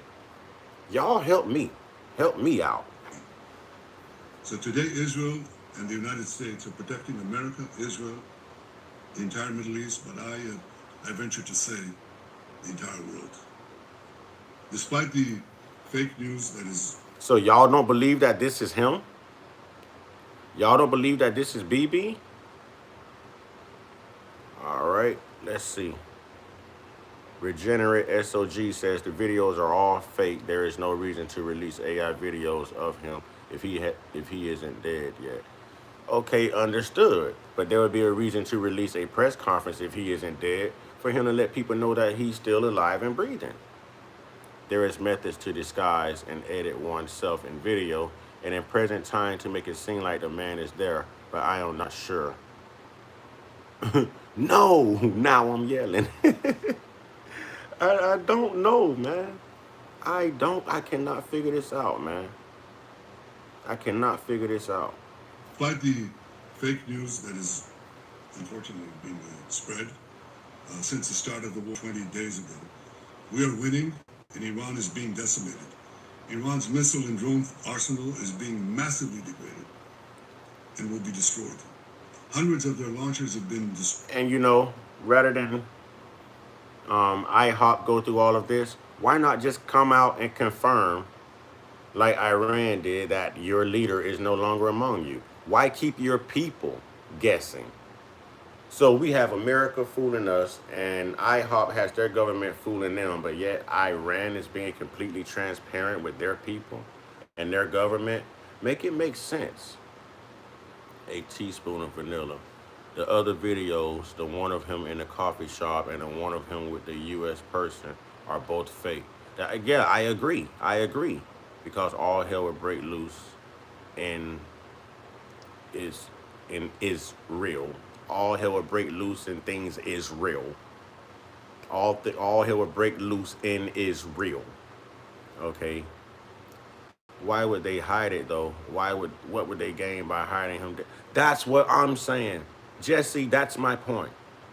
Y'all help me. Help me out. So today, Israel and the United States are protecting America, Israel, the entire Middle East, but I venture to say the entire world. Despite the fake news that is... So y'all don't believe that this is him? Y'all don't believe that this is BB? All right, let's see. Regenerate SOG says the videos are all fake. There is no reason to release AI videos of him if he isn't dead yet. Okay, understood. But there would be a reason to release a press conference if he isn't dead, for him to let people know that he's still alive and breathing. There is methods to disguise and edit oneself in video and in present time to make it seem like the man is there, but I am not sure. No, now I'm yelling. I don't know, man. I cannot figure this out, man. I cannot figure this out. Despite the fake news that is unfortunately being spread since the start of the war 20 days ago, we are winning and Iran is being decimated. Iran's missile and drone arsenal is being massively degraded and will be destroyed. Hundreds of their launchers have been destroyed. And you know, rather than IHOP go through all of this, why not just come out and confirm, like Iran did, that your leader is no longer among you? Why keep your people guessing? So we have America fooling us, and IHOP has their government fooling them, but yet Iran is being completely transparent with their people and their government. Make it make sense. A teaspoon of vanilla. The other videos, the one of him in the coffee shop and the one of him with the U.S. person, are both fake. Yeah, I agree. I agree. Because all hell would break loose in is is real. All hell would break loose and things is real. All hell would break loose in is real. Okay. Why would they hide it though? What would they gain by hiding him? That's what I'm saying. Jesse, that's my point.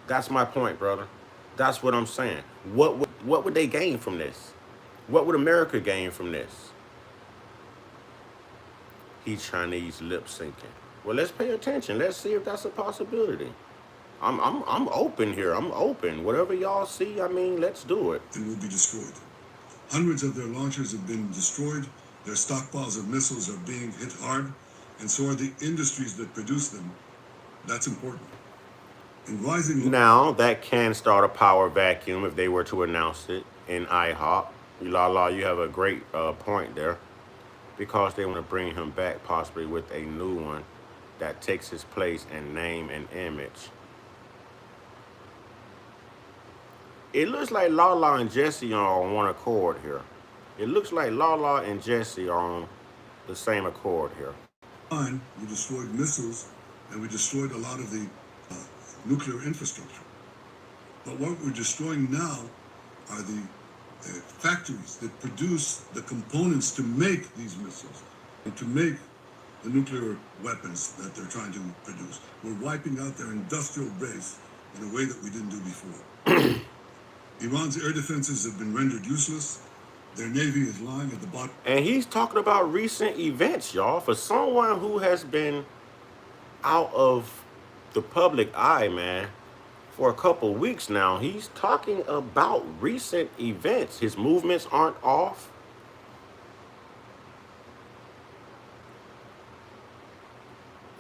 That's my point, brother. That's what I'm saying. What would they gain from this? What would America gain from this? He's Chinese lip syncing. Well, let's pay attention. Let's see if that's a possibility. I'm open here. I'm open. Whatever y'all see, I mean, let's do it. And will be destroyed. Hundreds of their launchers have been destroyed. Their stockpiles of missiles are being hit hard, and so are the industries that produce them. That's important. In rising Now, that can start a power vacuum if they were to announce it in IHOP. La, you have a great point there. Because they want to bring him back possibly with a new one that takes his place in name and image. It looks like Lala and Jesse are on one accord here. It looks like Lala and Jesse are on the same accord here. we destroyed missiles and we destroyed a lot of the nuclear infrastructure. But what we're destroying now are the factories that produce the components to make these missiles and to make the nuclear weapons that they're trying to produce. We're wiping out their industrial base in a way that we didn't do before. Iran's air defenses have been rendered useless. Their navy is lying at the bottom. And he's talking about recent events, y'all. For someone who has been out of the public eye, man, for a couple weeks now, he's talking about recent events. His movements aren't off.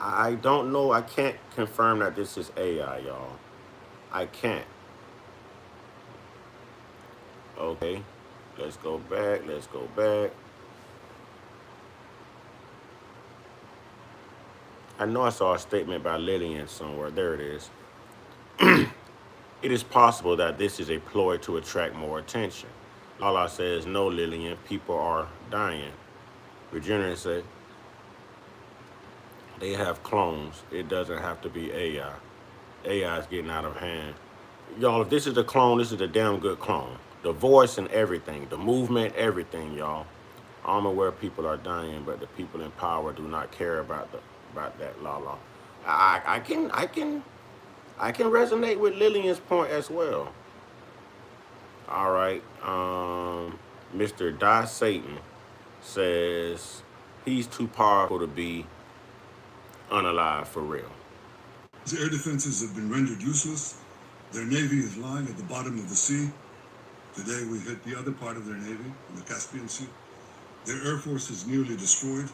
I don't know. I can't confirm that this is AI, y'all. I can't. Okay. Let's go back. Let's go back. I know I saw a statement by Lillian somewhere. There it is. It is possible that this is a ploy to attract more attention. Lala says, no, Lillian, people are dying. Regenerate said, they have clones. It doesn't have to be AI. AI is getting out of hand. Y'all, if this is a clone, this is a damn good clone. The voice and everything, the movement, everything, y'all. I'm aware people are dying, but the people in power do not care about that, Lala. I can resonate with Lillian's point as well. All right. Mr. Die Satan says he's too powerful to be unalive for real. His air defenses have been rendered useless. Their navy is lying at the bottom of the sea. Today we hit the other part of their navy, in the Caspian Sea. Their air force is nearly destroyed.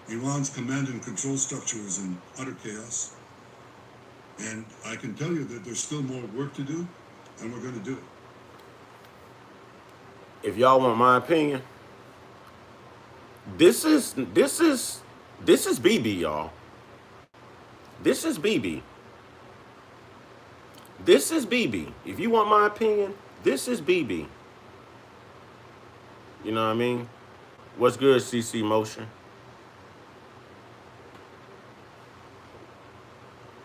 Iran's command and control structure is in utter chaos. And I can tell you that there's still more work to do, and we're going to do it. If y'all want my opinion, this is BB, y'all. This is BB. This is BB. If you want my opinion, this is BB. You know what I mean? What's good, CC Motion?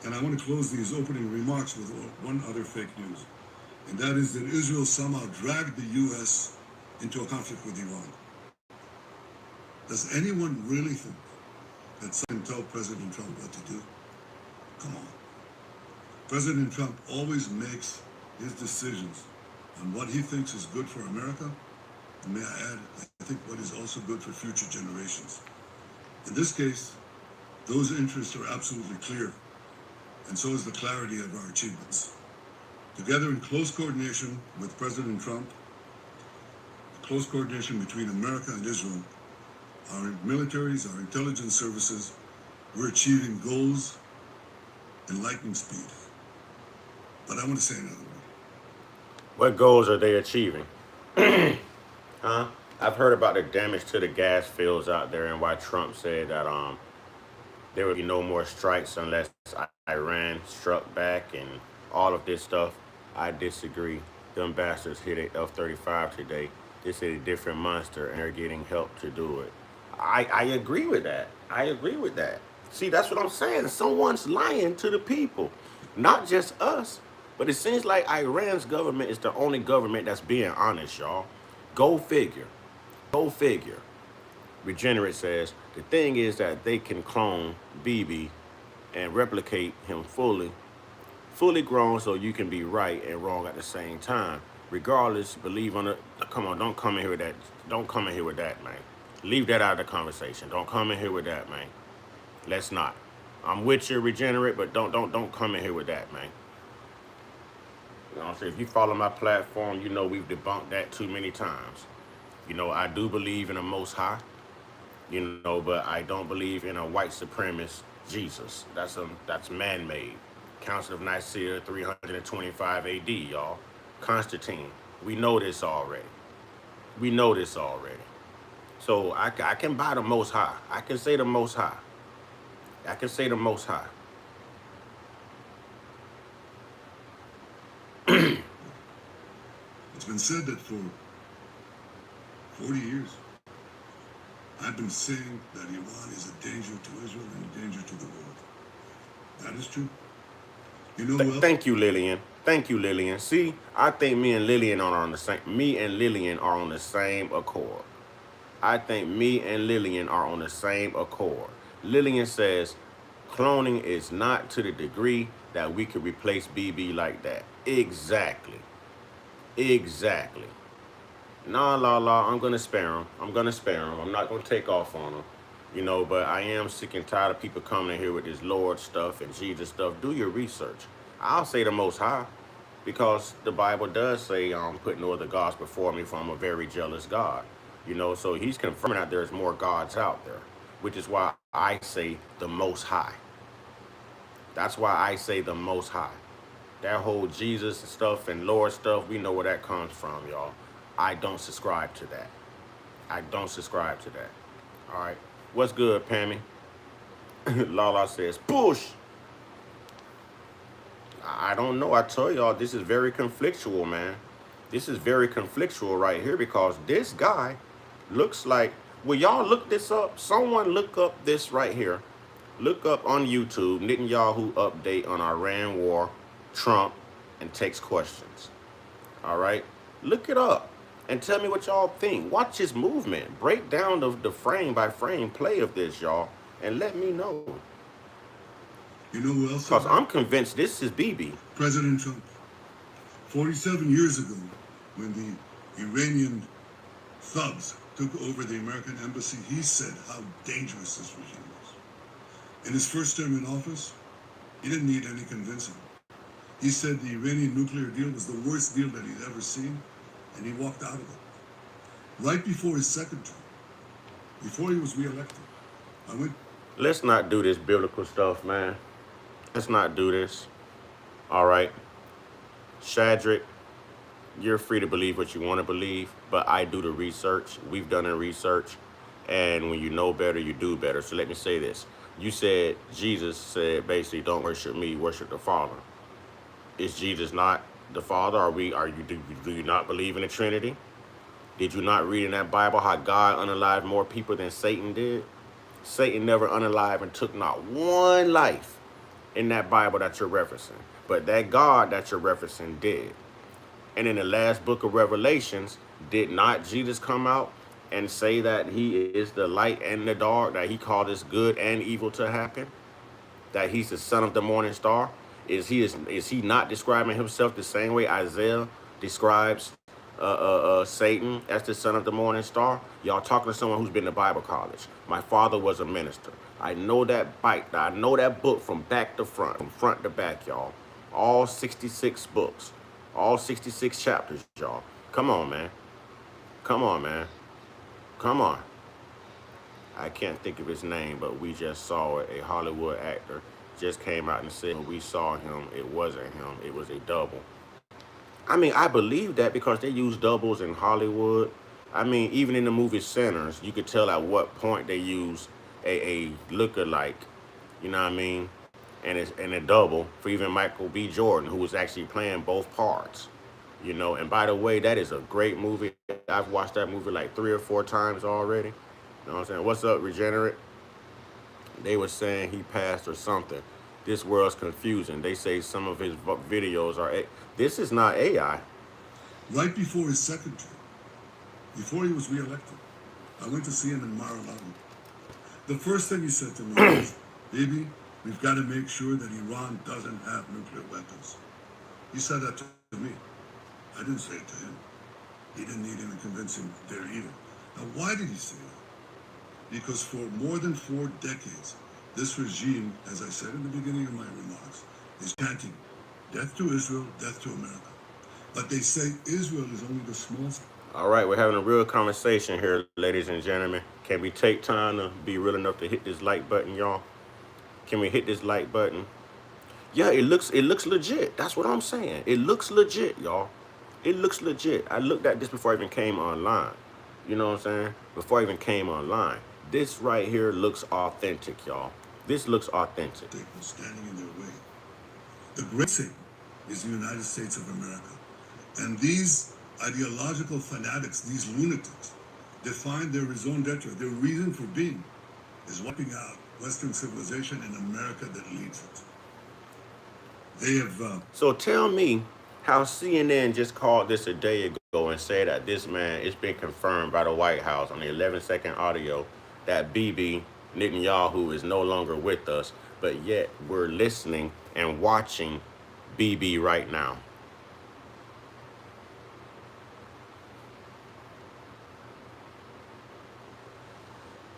And I want to close these opening remarks with one other fake news. And that is that Israel somehow dragged the U.S. into a conflict with Iran. Does anyone really think that someone can tell President Trump what to do? Come on. President Trump always makes his decisions on what he thinks is good for America. And may I add, I think what is also good for future generations. In this case, those interests are absolutely clear. And so is the clarity of our achievements. Together in close coordination with President Trump, close coordination between America and Israel, our militaries, our intelligence services, we're achieving goals in lightning speed. But I want to say another word. What goals are they achieving? Huh? I've heard about the damage to the gas fields out there and why Trump said that there would be no more strikes unless Iran struck back and all of this stuff. I disagree. Them bastards hit a F-35 today. It's a different monster, and they're getting help to do it. I agree with that. I agree with that. See, that's what I'm saying. Someone's lying to the people, not just us. But it seems like Iran's government is the only government that's being honest, y'all. Go figure. Go figure. Regenerate says the thing is that they can clone BB and replicate him fully grown, so you can be right and wrong at the same time. Regardless, believe on it. Come on, don't come in here with that. Don't come in here with that, man. Leave that out of the conversation. Don't come in here with that, man. Let's not. I'm with you, Regenerate, but don't come in here with that, man. You know what I'm saying? If you follow my platform, you know we've debunked that too many times. You know, I do believe in a Most High, you know, but I don't believe in a white supremacist Jesus. That's man-made. Council of Nicaea, 325 AD, y'all. Constantine. We know this already. We know this already. So I can buy the Most High. I can say the Most High. I can say the Most High. It's been said that for 40 years, I've been saying that Iran is a danger to Israel and a danger to the world. That is true. You know what? Thank you, Lillian. Thank you, Lillian. See, I think me and Lillian are on the same. Me and Lillian are on the same accord. I think me and Lillian are on the same accord. Lillian says cloning is not to the degree that we could replace BB like that. Exactly. Exactly. Nah, I'm gonna spare him. I'm gonna spare him. I'm not gonna take off on him. You know, but I am sick and tired of people coming in here with this Lord stuff and Jesus stuff. Do your research. I'll say the Most High, because the Bible does say, put no other gods before me, for I'm a very jealous God. You know, so he's confirming that there's more gods out there, which is why I say the Most High. That's why I say the Most High. That whole Jesus stuff and Lord stuff, we know where that comes from, y'all. I don't subscribe to that. I don't subscribe to that. All right. What's good, Pammy? Lala says, push. I don't know. I tell y'all, this is very conflictual, man. This is very conflictual right here, because this guy looks like, will y'all look this up? Someone look up this right here. Look up on YouTube, Netanyahu update on Iran war, Trump, and takes questions. All right? Look it up and tell me what y'all think. Watch his movement. Break down the frame by frame play of this, y'all, and let me know. You know who else? Because I'm convinced this is BB. President Trump. 47 years ago, when the Iranian thugs took over the American embassy, he said how dangerous this regime was. In his first term in office, he didn't need any convincing. He said the Iranian nuclear deal was the worst deal that he'd ever seen, and he walked out of it. Right before his second term, before he was reelected, Let's not do this biblical stuff, man. Let's not do this. All right. Shadrach, you're free to believe what you want to believe, but I do the research. We've done the research, and when you know better, you do better. So let me say this. You said, Jesus said, basically, don't worship me, worship the Father. Is Jesus not the Father? Do you not believe in the Trinity? Did you not read in that Bible how God unalived more people than Satan did? Satan never unalived and took not one life in that Bible that you're referencing. But that God that you're referencing did. And in the last book of Revelations, did not Jesus come out and say that he is the light and the dark, that he called this good and evil to happen? That he's the son of the morning star? Is he not describing himself the same way Isaiah describes Satan as the son of the morning star? Y'all talking to someone who's been to Bible college. My father was a minister. I know that I know that book from back to front, from front to back, y'all. All 66 books, all 66 chapters, y'all. Come on, man. Come on, man. Come on. I can't think of his name, but we just saw it. A Hollywood actor just came out and said when we saw him, it wasn't him. It was a double. I mean, I believe that because they use doubles in Hollywood. I mean, even in the movie Sinners, you could tell at what point they use a lookalike, you know what I mean? And a double for even Michael B. Jordan, who was actually playing both parts. You know, and by the way, that is a great movie. I've watched that movie like 3 or 4 times already. You know what I'm saying? What's up, Regenerate? They were saying he passed or something. This world's confusing. They say some of his videos are. This is not AI. Right before his second term, before he was reelected, I went to see him in Mar-a-Lago. The first thing he said to me was, "Baby, we've got to make sure that Iran doesn't have nuclear weapons." He said that to me. I didn't say it to him. He didn't need any convincing there either. Now, why did he say that? Because for more than 4 decades, this regime, as I said in the beginning of my remarks, is chanting, "Death to Israel, death to America." But they say Israel is only the small. All right, we're having a real conversation here, ladies and gentlemen. Can we take time to be real enough to hit this like button, y'all? Can we hit this like button? Yeah, it looks legit. That's what I'm saying. It looks legit, y'all. It looks legit. I looked at this before I even came online. You know what I'm saying? Before I even came online. This right here looks authentic, y'all. This looks authentic. Standing in their way. The great Satan is the United States of America. And these ideological fanatics, these lunatics, define their raison d'etre, their reason for being, is wiping out Western civilization and America that leads it. They have... So tell me how CNN just called this a day ago and said that this man, it's been confirmed by the White House on the 11-second audio that Bibi Netanyahu is no longer with us, but yet we're listening and watching Bibi right now.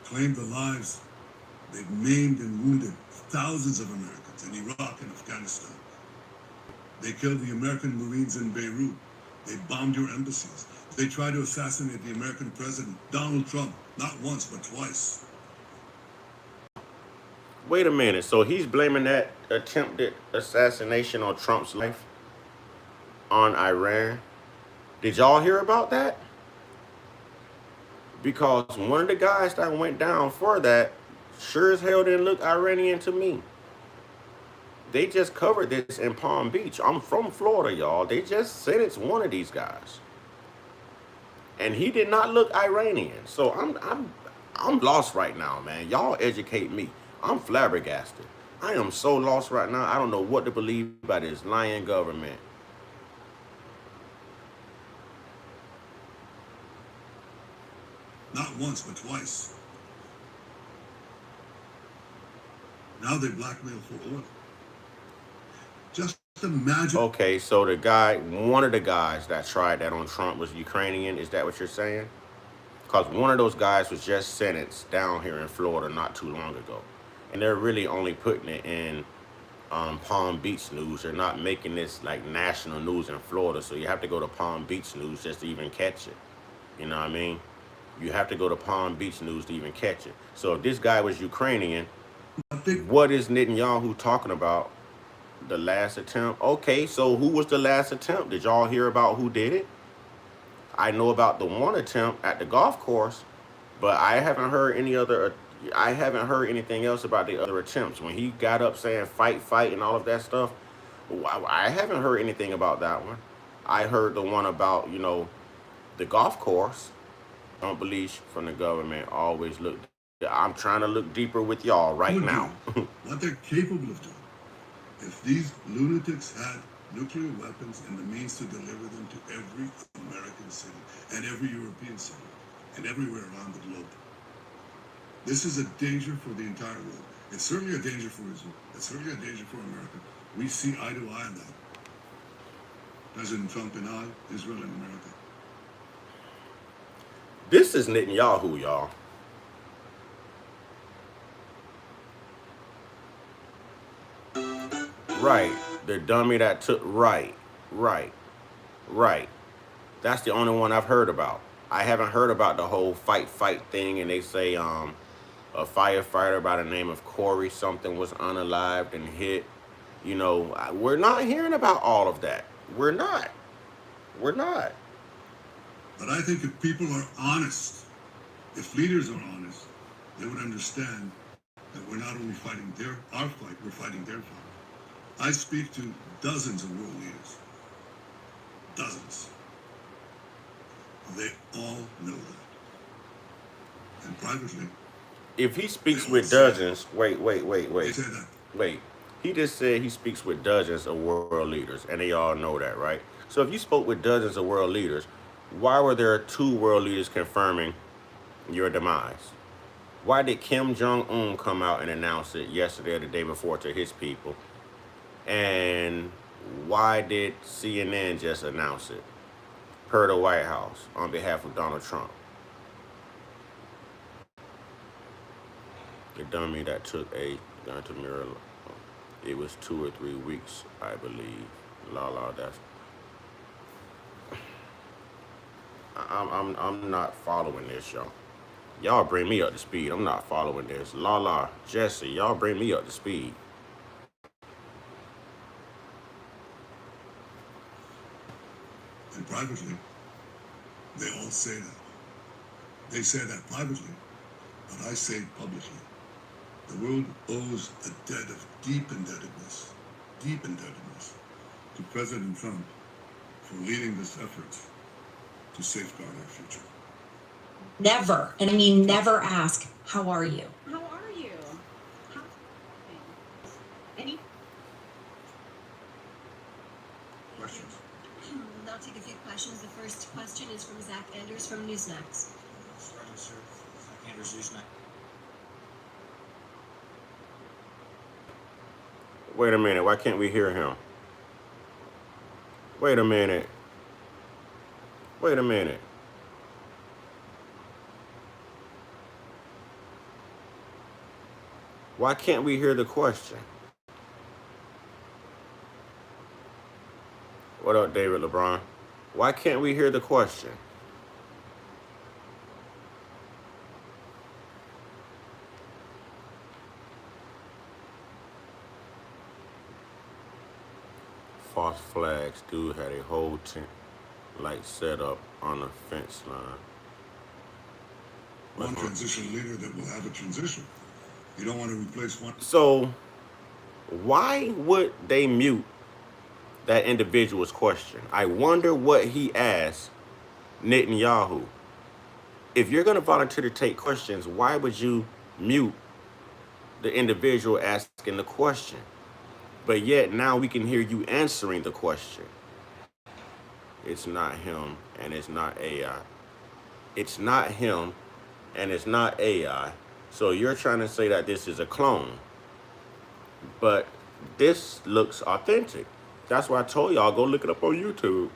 claimed the lives, they've maimed and wounded thousands of Americans in Iraq and Afghanistan. They killed the American Marines in Beirut. They bombed your embassies. They tried to assassinate the American president, Donald Trump, not once, but twice. Wait a minute, so he's blaming that attempted assassination on Trump's life on Iran? Did y'all hear about that? Because one of the guys that went down for that sure as hell didn't look Iranian to me. They just covered this in Palm Beach. I'm from Florida, y'all. They just said it's one of these guys. And he did not look Iranian. So I'm lost right now, man. Y'all educate me. I'm flabbergasted. I am so lost right now. I don't know what to believe about this lying government. Not once, but twice. Now they blackmail for oil. Just imagine. Okay, so the guy, one of the guys that tried that on Trump was Ukrainian. Is that what you're saying? Because one of those guys was just sentenced down here in Florida not too long ago. And they're really only putting it in Palm Beach news. They're not making this like national news in Florida. So you have to go to Palm Beach news just to even catch it. You know what I mean? You have to go to Palm Beach news to even catch it. So if this guy was Ukrainian, what is Netanyahu talking about? The last attempt? Okay, so who was the last attempt? Did y'all hear about who did it? I know about the one attempt at the golf course, but I haven't heard anything else about the other attempts. When he got up saying fight, and all of that stuff, I haven't heard anything about that one. I heard the one about, you know, the golf course. Don't believe from the government. Always look. I'm trying to look deeper with y'all right now. What they're capable of doing. If these lunatics had nuclear weapons and the means to deliver them to every American city and every European city and everywhere around the globe, this is a danger for the entire world. It's certainly a danger for Israel. It's certainly a danger for America. We see eye to eye on that. President Trump and I, Israel and America. This is Netanyahu, y'all. Right. The dummy that took, right. That's the only one I've heard about. I haven't heard about the whole fight thing, and they say a firefighter by the name of Corey something was unalived and hit. You know, we're not hearing about all of that. We're not. But I think if people are honest, if leaders are honest, they would understand that we're not only fighting our fight, we're fighting their fight. I speak to dozens of world leaders. dozens. They all know that. And privately, If he speaks with dozens, wait. they say that. Wait. He just said he speaks with dozens of world leaders, and they all know that, right? So if you spoke with dozens of world leaders, why were there 2 world leaders confirming your demise? Why did Kim Jong-un come out and announce it yesterday or the day before to his people? And why did CNN just announce it per the White House on behalf of Donald Trump? The dummy that took a gun to mirror, it was 2 or 3 weeks, I believe. That's. I'm not following this, y'all. Y'all bring me up to speed. I'm not following this. Jesse, y'all bring me up to speed. And privately, they all say that. They say that privately, but I say it publicly. The world owes a debt of deep indebtedness to President Trump for leading this effort to safeguard our future. Never, and I mean never ask, how are you? How are you? Any? Questions? I'll take a few questions. The first question is from Zach Anders from Newsmax. Starting, sir. Zach Anders, Newsmax. Wait a minute. Why can't we hear him? Wait a minute. Why can't we hear the question? What up, David LeBron? Why can't we hear the question? False flags. Dude had a whole tent like set up on a fence line. One transition leader that will have a transition. You don't want to replace one. So why would they mute that individual's question? I wonder what he asked Netanyahu. If you're going to volunteer to take questions, why would you mute the individual asking the question? But yet now we can hear you answering the question. It's not him and it's not AI. It's not him and it's not AI. So you're trying to say that this is a clone. But this looks authentic. That's why I told y'all, go look it up on YouTube.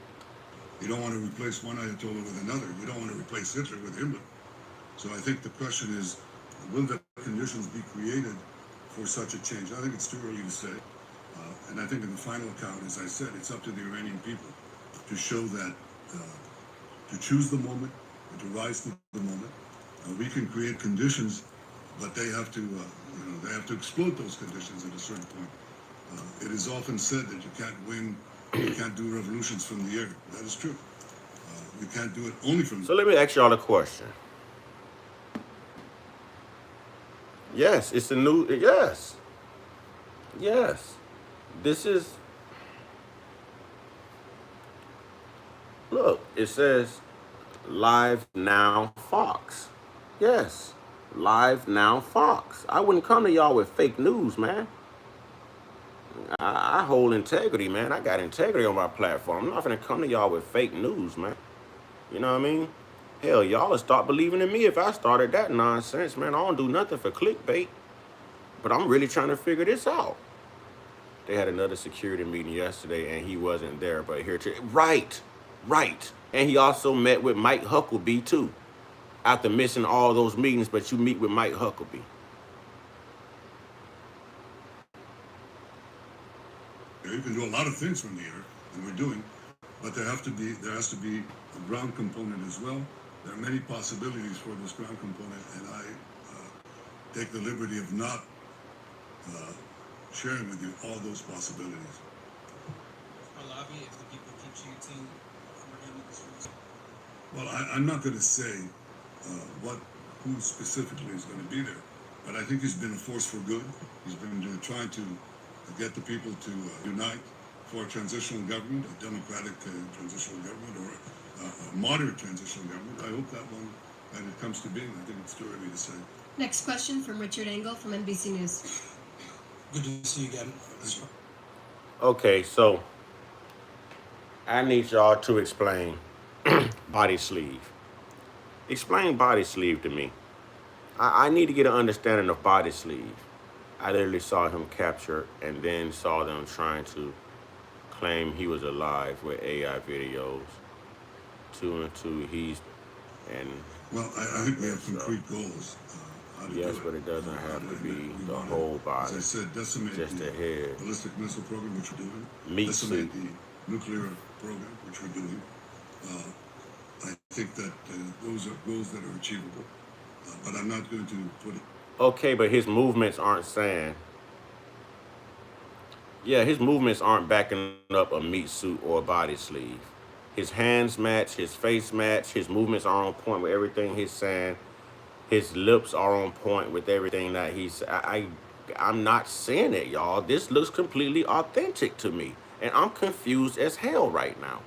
You don't want to replace one Ayatollah with another. You don't want to replace Hitler with Himmler. So I think the question is, will the conditions be created for such a change? I think it's too early to say. And I think in the final account, as I said, it's up to the Iranian people to show that, to choose the moment, and to rise to the moment. We can create conditions, but they have to, they have to exploit those conditions at a certain point. It is often said that you can't do revolutions from the air. That is true. You can't do it only from. So let me ask y'all a question. Yes, it's a new. Yes. This is. Look, it says Live Now Fox. Yes, Live Now Fox. I wouldn't come to y'all with fake news, man. I hold integrity, man. I got integrity on my platform. I'm not gonna come to y'all with fake news, man. You know what I mean? Hell, y'all will start believing in me if I started that nonsense, man. I don't do nothing for clickbait. But I'm really trying to figure this out. They had another security meeting yesterday and he wasn't there, but here today. Right. And he also met with Mike Huckabee too. After missing all those meetings, but you meet with Mike Huckabee. You can do a lot of things from the air, and we're doing, but there has to be a ground component as well. There are many possibilities for this ground component, and I take the liberty of not sharing with you all those possibilities. Alavi, if the people keep chanting for him in this reason. Well, I'm not going to say who specifically is going to be there, but I think he's been a force for good. He's been trying to get the people to unite for a transitional government, a democratic transitional government, or a moderate transitional government. I hope that one, when it comes to being, I think it's too early to say. Next question from Richard Engel from NBC News. Good to see you again. Okay, so I need y'all to explain body sleeve. Explain body sleeve to me. I need to get an understanding of body sleeve. I literally saw him captured and then saw them trying to claim he was alive with AI videos. 2 and 2, Well, I think we have concrete goals. How to yes, do but it doesn't have to be we the want whole body. As I said, decimate just the head. ballistic missile program, which we're doing. Meat decimate suit. the nuclear program, which we're doing. I think that those are goals that are achievable. But I'm not going to put it. Okay, but his movements aren't saying. Yeah, his movements aren't backing up a meat suit or a body sleeve. His hands match, his face match, his movements are on point with everything he's saying. His lips are on point with everything that he's. I'm not seeing it, y'all. This looks completely authentic to me, and I'm confused as hell right now.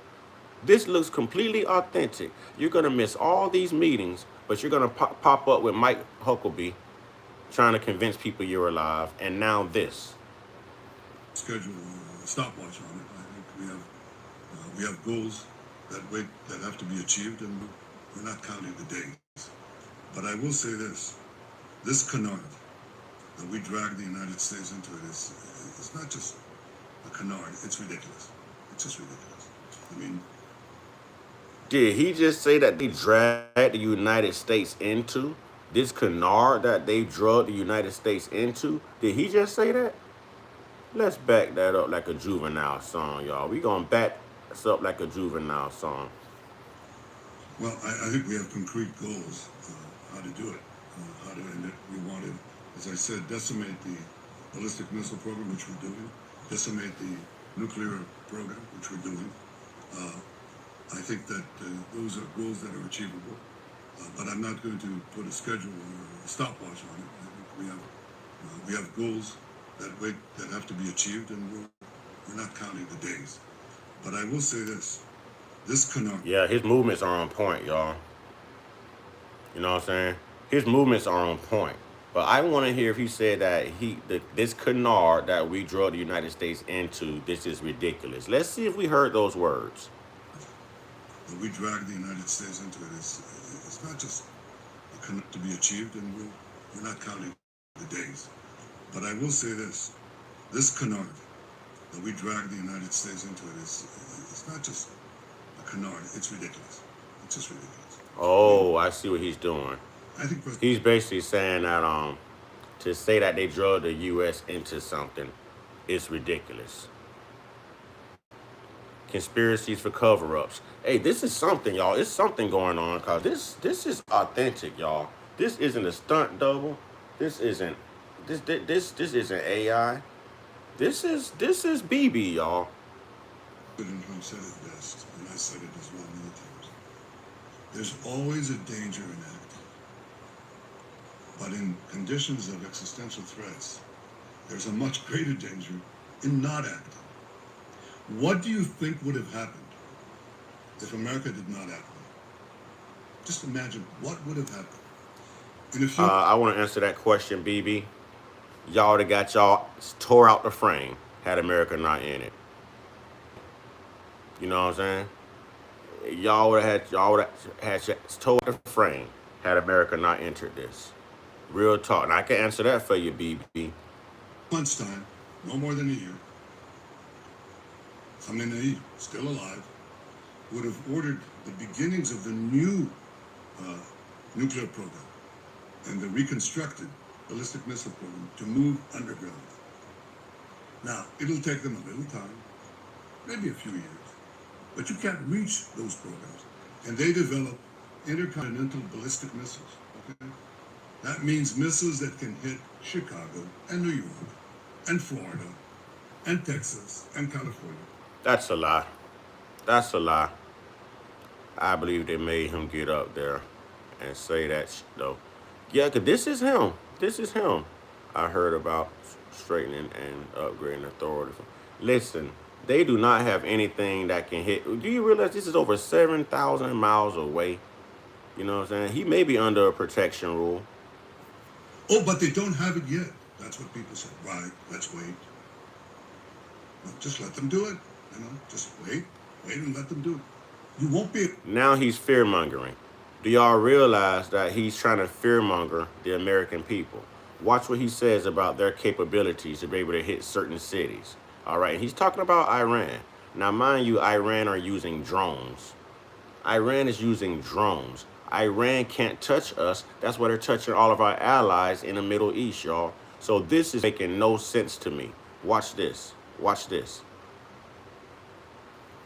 This looks completely authentic. You're gonna miss all these meetings, but you're gonna pop up with Mike Huckabee trying to convince people you're alive, and now this. Schedule a stopwatch on it. I think we have goals that have to be achieved, and we're not counting the days. But I will say this canard that we drag the United States into it's not just a canard. It's ridiculous. It's just ridiculous. I mean, did he just say that they dragged the United States into this canard that they drugged the United States into? Did he just say that? Let's back that up like a Juvenile song, y'all. We gonna back us up like a Juvenile song. well, I think we have concrete goals how to do it, how to end it. We want to, as I said, decimate the ballistic missile program, which we're doing, decimate the nuclear program, which we're doing. I think that those are goals that are achievable, but I'm not going to put a schedule or a stopwatch on it. I think we have goals that have to be achieved, and we're not counting the days. But I will say this canard. Yeah, his movements are on point, y'all. You know what I'm saying? His movements are on point. But I want to hear if he said that this canard that we drug the United States into, this is ridiculous. Let's see if we heard those words. That we drag the United States into it's not just to be achieved, and we're not counting the days. But I will say this canard that we drag the United States into it's not just a canard. It's ridiculous. It's just ridiculous. Oh, I see what he's doing. I think He's basically saying that to say that they drug the U.S. into something is ridiculous. Conspiracies for cover-ups. Hey, this is something, y'all. It's something going on, cause this is authentic, y'all. This isn't a stunt double. This isn't isn't AI. This is BB, y'all. President Trump said it best, and I said it as well many times. There's always a danger in acting, but in conditions of existential threats, there's a much greater danger in not acting. What do you think would have happened if America did not act? Just imagine what would have happened. And if I want to answer that question, BB. Y'all would have got y'all tore out the frame had America not in it. You know what I'm saying? Y'all would have had tore the frame had America not entered this. Real talk. And I can answer that for you, BB. lunchtime, no more than a year, Khamenei, still alive, would have ordered the beginnings of the new nuclear program and the reconstructed ballistic missile program to move underground. Now, it'll take them a little time, maybe a few years, but you can't reach those programs. And they develop intercontinental ballistic missiles, okay? That means missiles that can hit Chicago and New York and Florida and Texas and California. That's a lie. That's a lie. I believe they made him get up there and say that though. Yeah, because this is him. This is him. I heard about straightening and upgrading authority. Listen, They do not have anything that can hit. Do you realize this is over 7,000 miles away? You know what I'm saying? He may be under a protection rule. Oh, but they don't have it yet. That's what people say. Right, let's wait. No, just let them do it. You know, just wait and let them do it. You won't be. Now he's fear mongering. Do y'all realize that he's trying to fear monger the American people? Watch what he says about their capabilities to be able to hit certain cities. All right, he's talking about Iran. Now, mind you, Iran are using drones. Iran is using drones. Iran can't touch us. That's why they're touching all of our allies in the Middle East, y'all. So this is making no sense to me. Watch this. Watch this.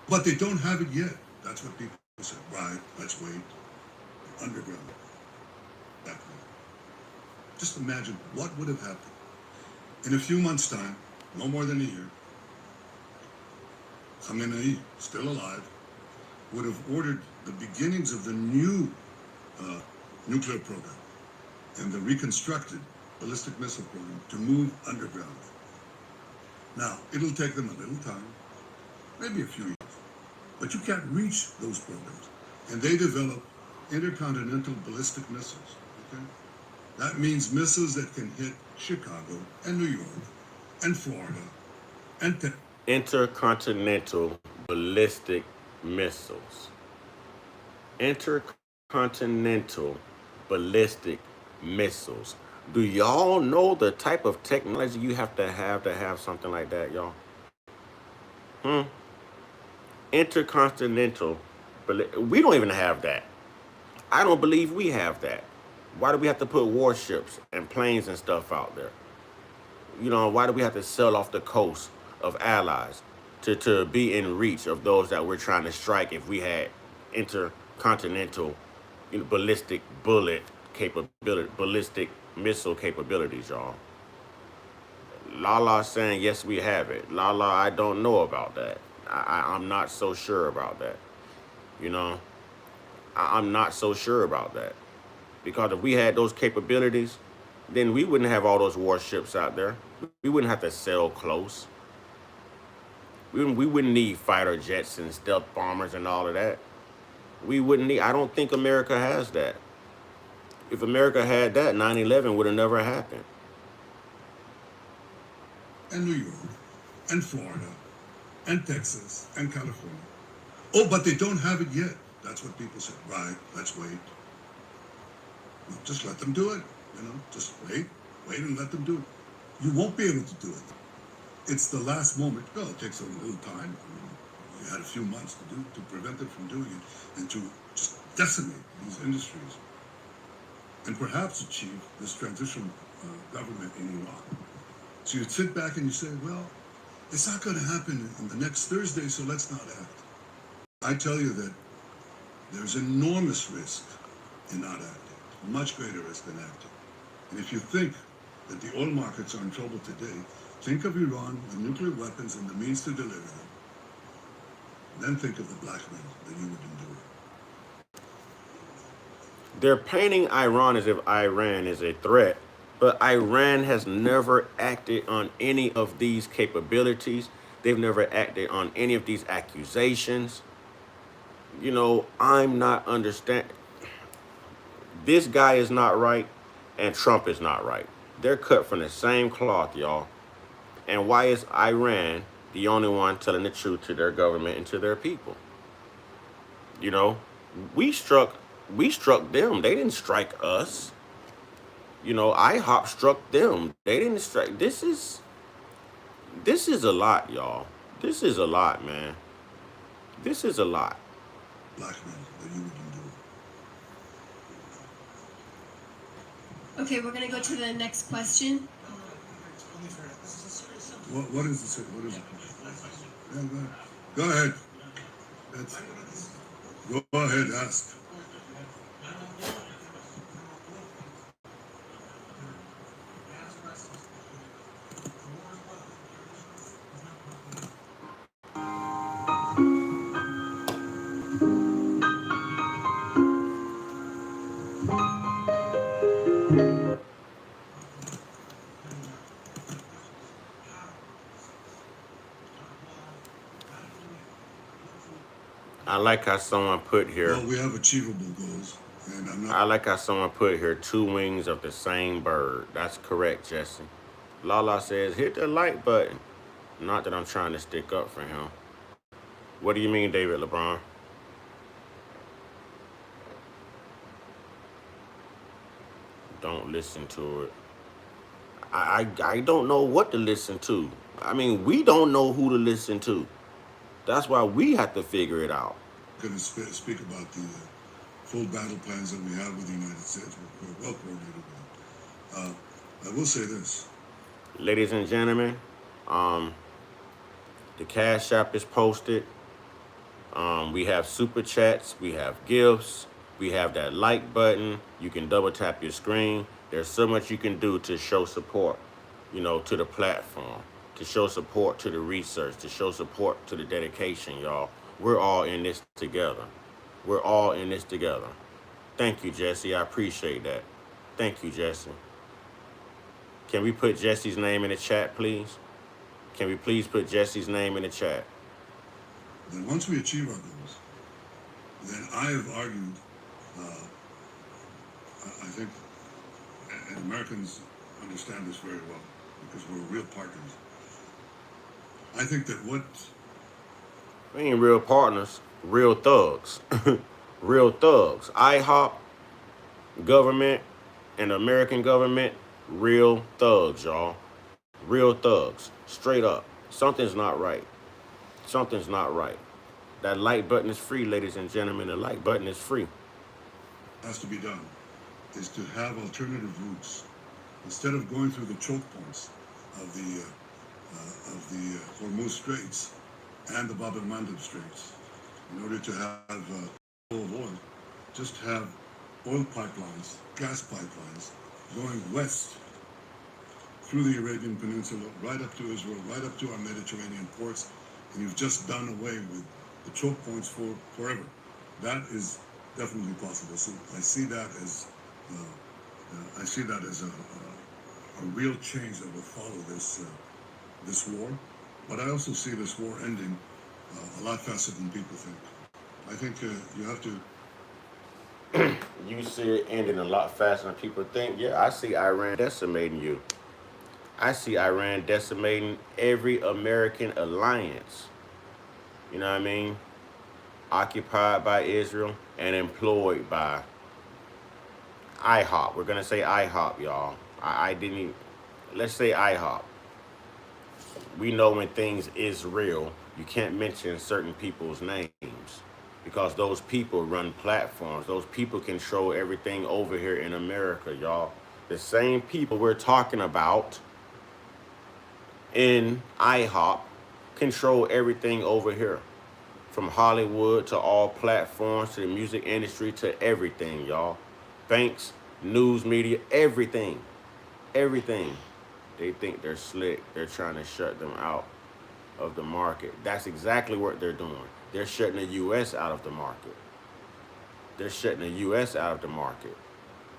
But they don't have it yet. That's what people say. Right, let's wait. Underground. That way. Just imagine what would have happened. In a few months' time, no more than a year, Khamenei, still alive, would have ordered the beginnings of the new nuclear program and the reconstructed ballistic missile program to move underground. Now, it'll take them a little time, maybe a few years, but you can't reach those programs. And they develop intercontinental ballistic missiles, okay? That means missiles that can hit Chicago and New York and Florida and Texas. Intercontinental ballistic missiles. Intercontinental ballistic missiles. Do y'all know the type of technology you have to have something like that, y'all? Intercontinental, we don't even have that. I don't believe we have that. Why do we have to put warships and planes and stuff out there? You know, why do we have to sail off the coast of allies to be in reach of those that we're trying to strike if we had intercontinental, you know, ballistic bullet capability, ballistic missile capabilities, y'all? Lala saying, yes, we have it. Lala, I don't know about that. I'm not so sure about that. You know, I'm not so sure about that. Because if we had those capabilities, then we wouldn't have all those warships out there. We wouldn't have to sail close. We wouldn't need fighter jets and stealth bombers and all of that. We wouldn't need, I don't think America has that. If America had that, 9/11 would have never happened. And New York and Florida and Texas and California. Oh, but they don't have it yet. That's what people say. Right, let's wait. No, just let them do it. You know, just wait and let them do it. You won't be able to do it. It's the last moment. Well, it takes a little time. I mean, you had a few months to prevent them from doing it and to just decimate these industries and perhaps achieve this transitional government in Iraq. So you'd sit back and you say, well, it's not going to happen on the next Thursday, so let's not act. I tell you that there's enormous risk in not acting, much greater risk than acting. And if you think that the oil markets are in trouble today, think of Iran with nuclear weapons and the means to deliver them. Then think of the blackmail that you would endure. They're painting Iran as if Iran is a threat, but Iran has never acted on any of these capabilities. They've never acted on any of these accusations. You know, I'm not understanding. This guy is not right, and Trump is not right. They're cut from the same cloth, y'all. And why is Iran the only one telling the truth to their government and to their people? You know, we struck them. They didn't strike us. You know, IHOP struck them. They didn't strike. This is a lot, y'all. This is a lot, man. This is a lot. Blackmail that you would endure. Okay, we're gonna go to the next question. What is it? What is it? Yeah, go ahead. Go ahead, ask. like how someone put here. Well, we have achievable goals, and I'm not. I like how someone put here 2 wings of the same bird. That's correct, Jesse. Lala says, hit the like button. Not that I'm trying to stick up for him. What do you mean, David LeBron? Don't listen to it. I don't know what to listen to. I mean, we don't know who to listen to. That's why we have to figure it out. Going to speak about the full battle plans that we have with the United States. We're well coordinated with. I will say this. Ladies and gentlemen, the Cash App is posted. We have super chats. We have gifts. We have that like button. You can double tap your screen. There's so much you can do to show support, you know, to the platform, to show support to the research, to show support to the dedication, y'all. We're all in this together. We're all in this together. Thank you, Jesse. I appreciate that. Thank you, Jesse. Can we put Jesse's name in the chat, please? Can we please put Jesse's name in the chat? Then once we achieve our goals, then I have argued, I think, and Americans understand this very well because we're real partners. I think that what... We ain't real partners, real thugs. Real thugs. IHOP, government, and American government, real thugs, y'all. Real thugs. Straight up. Something's not right. Something's not right. That like button is free, ladies and gentlemen. The like button is free. has to be done is to have alternative routes. Instead of going through the choke points of the Hormuz Straits and the Bab el-Mandeb Straits, in order to have flow of oil, just have oil pipelines, gas pipelines, going west through the Arabian Peninsula, right up to Israel, right up to our Mediterranean ports, and you've just done away with the choke points for forever. That is definitely possible. So I see that as a real change that will follow this war. But I also see this war ending a lot faster than people think. I think you have to. You see it ending a lot faster than people think. Yeah, I see Iran decimating you. I see Iran decimating every American alliance. You know what I mean? Occupied by Israel and employed by IHOP. We're going to say IHOP, y'all. I didn't even... Let's say IHOP. We know when things is real, you can't mention certain people's names because those people run platforms. Those people control everything over here in America, y'all. The same people we're talking about in IHOP control everything over here. From Hollywood to all platforms, to the music industry, to everything, y'all. Banks, news media, everything. Everything. They think they're slick. They're trying to shut them out of the market. That's exactly what they're doing. They're shutting the U.S. out of the market. They're shutting the U.S. out of the market.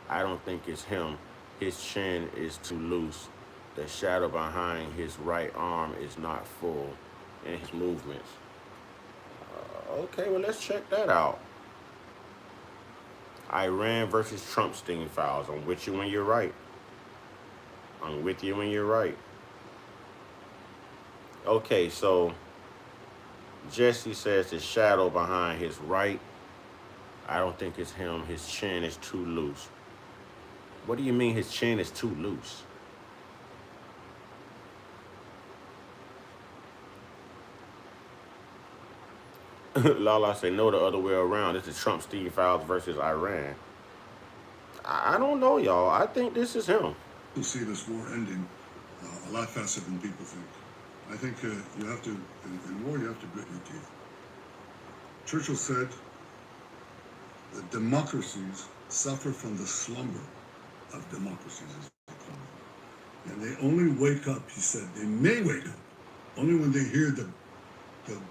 I don't think it's him. His chin is too loose. The shadow behind his right arm is not full in his movements. Okay, well, let's check that out. Iran versus Trumpstein files. I'm with you when you're right. I'm with you when you're right. Okay, so Jesse says the shadow behind his right. I don't think it's him. His chin is too loose. What do you mean his chin is too loose? Lala said, no, the other way around. It's the Trumpstein files versus Iran. I don't know, y'all. I think this is him. You'll see this war ending a lot faster than people think. I think you have to, in war, you have to grit your teeth. Churchill said that democracies suffer from the slumber of democracies, as they call it. And they only wake up, he said, they may wake up, only when they hear the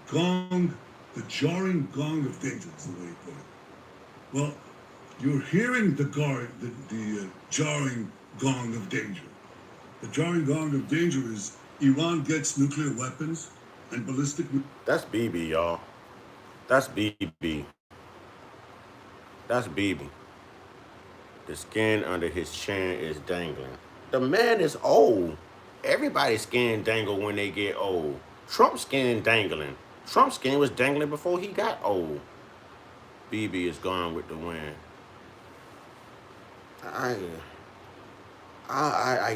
gong, the jarring gong of danger, is the way he put it. Well, you're hearing the jarring gong of danger. The jarring gong of danger is Iran gets nuclear weapons and ballistic... That's BB, y'all. That's BB. That's BB. The skin under his chin is dangling. The man is old. Everybody's skin dangle when they get old. Trump's skin dangling. Trump's skin was dangling before he got old. BB is gone with the wind. I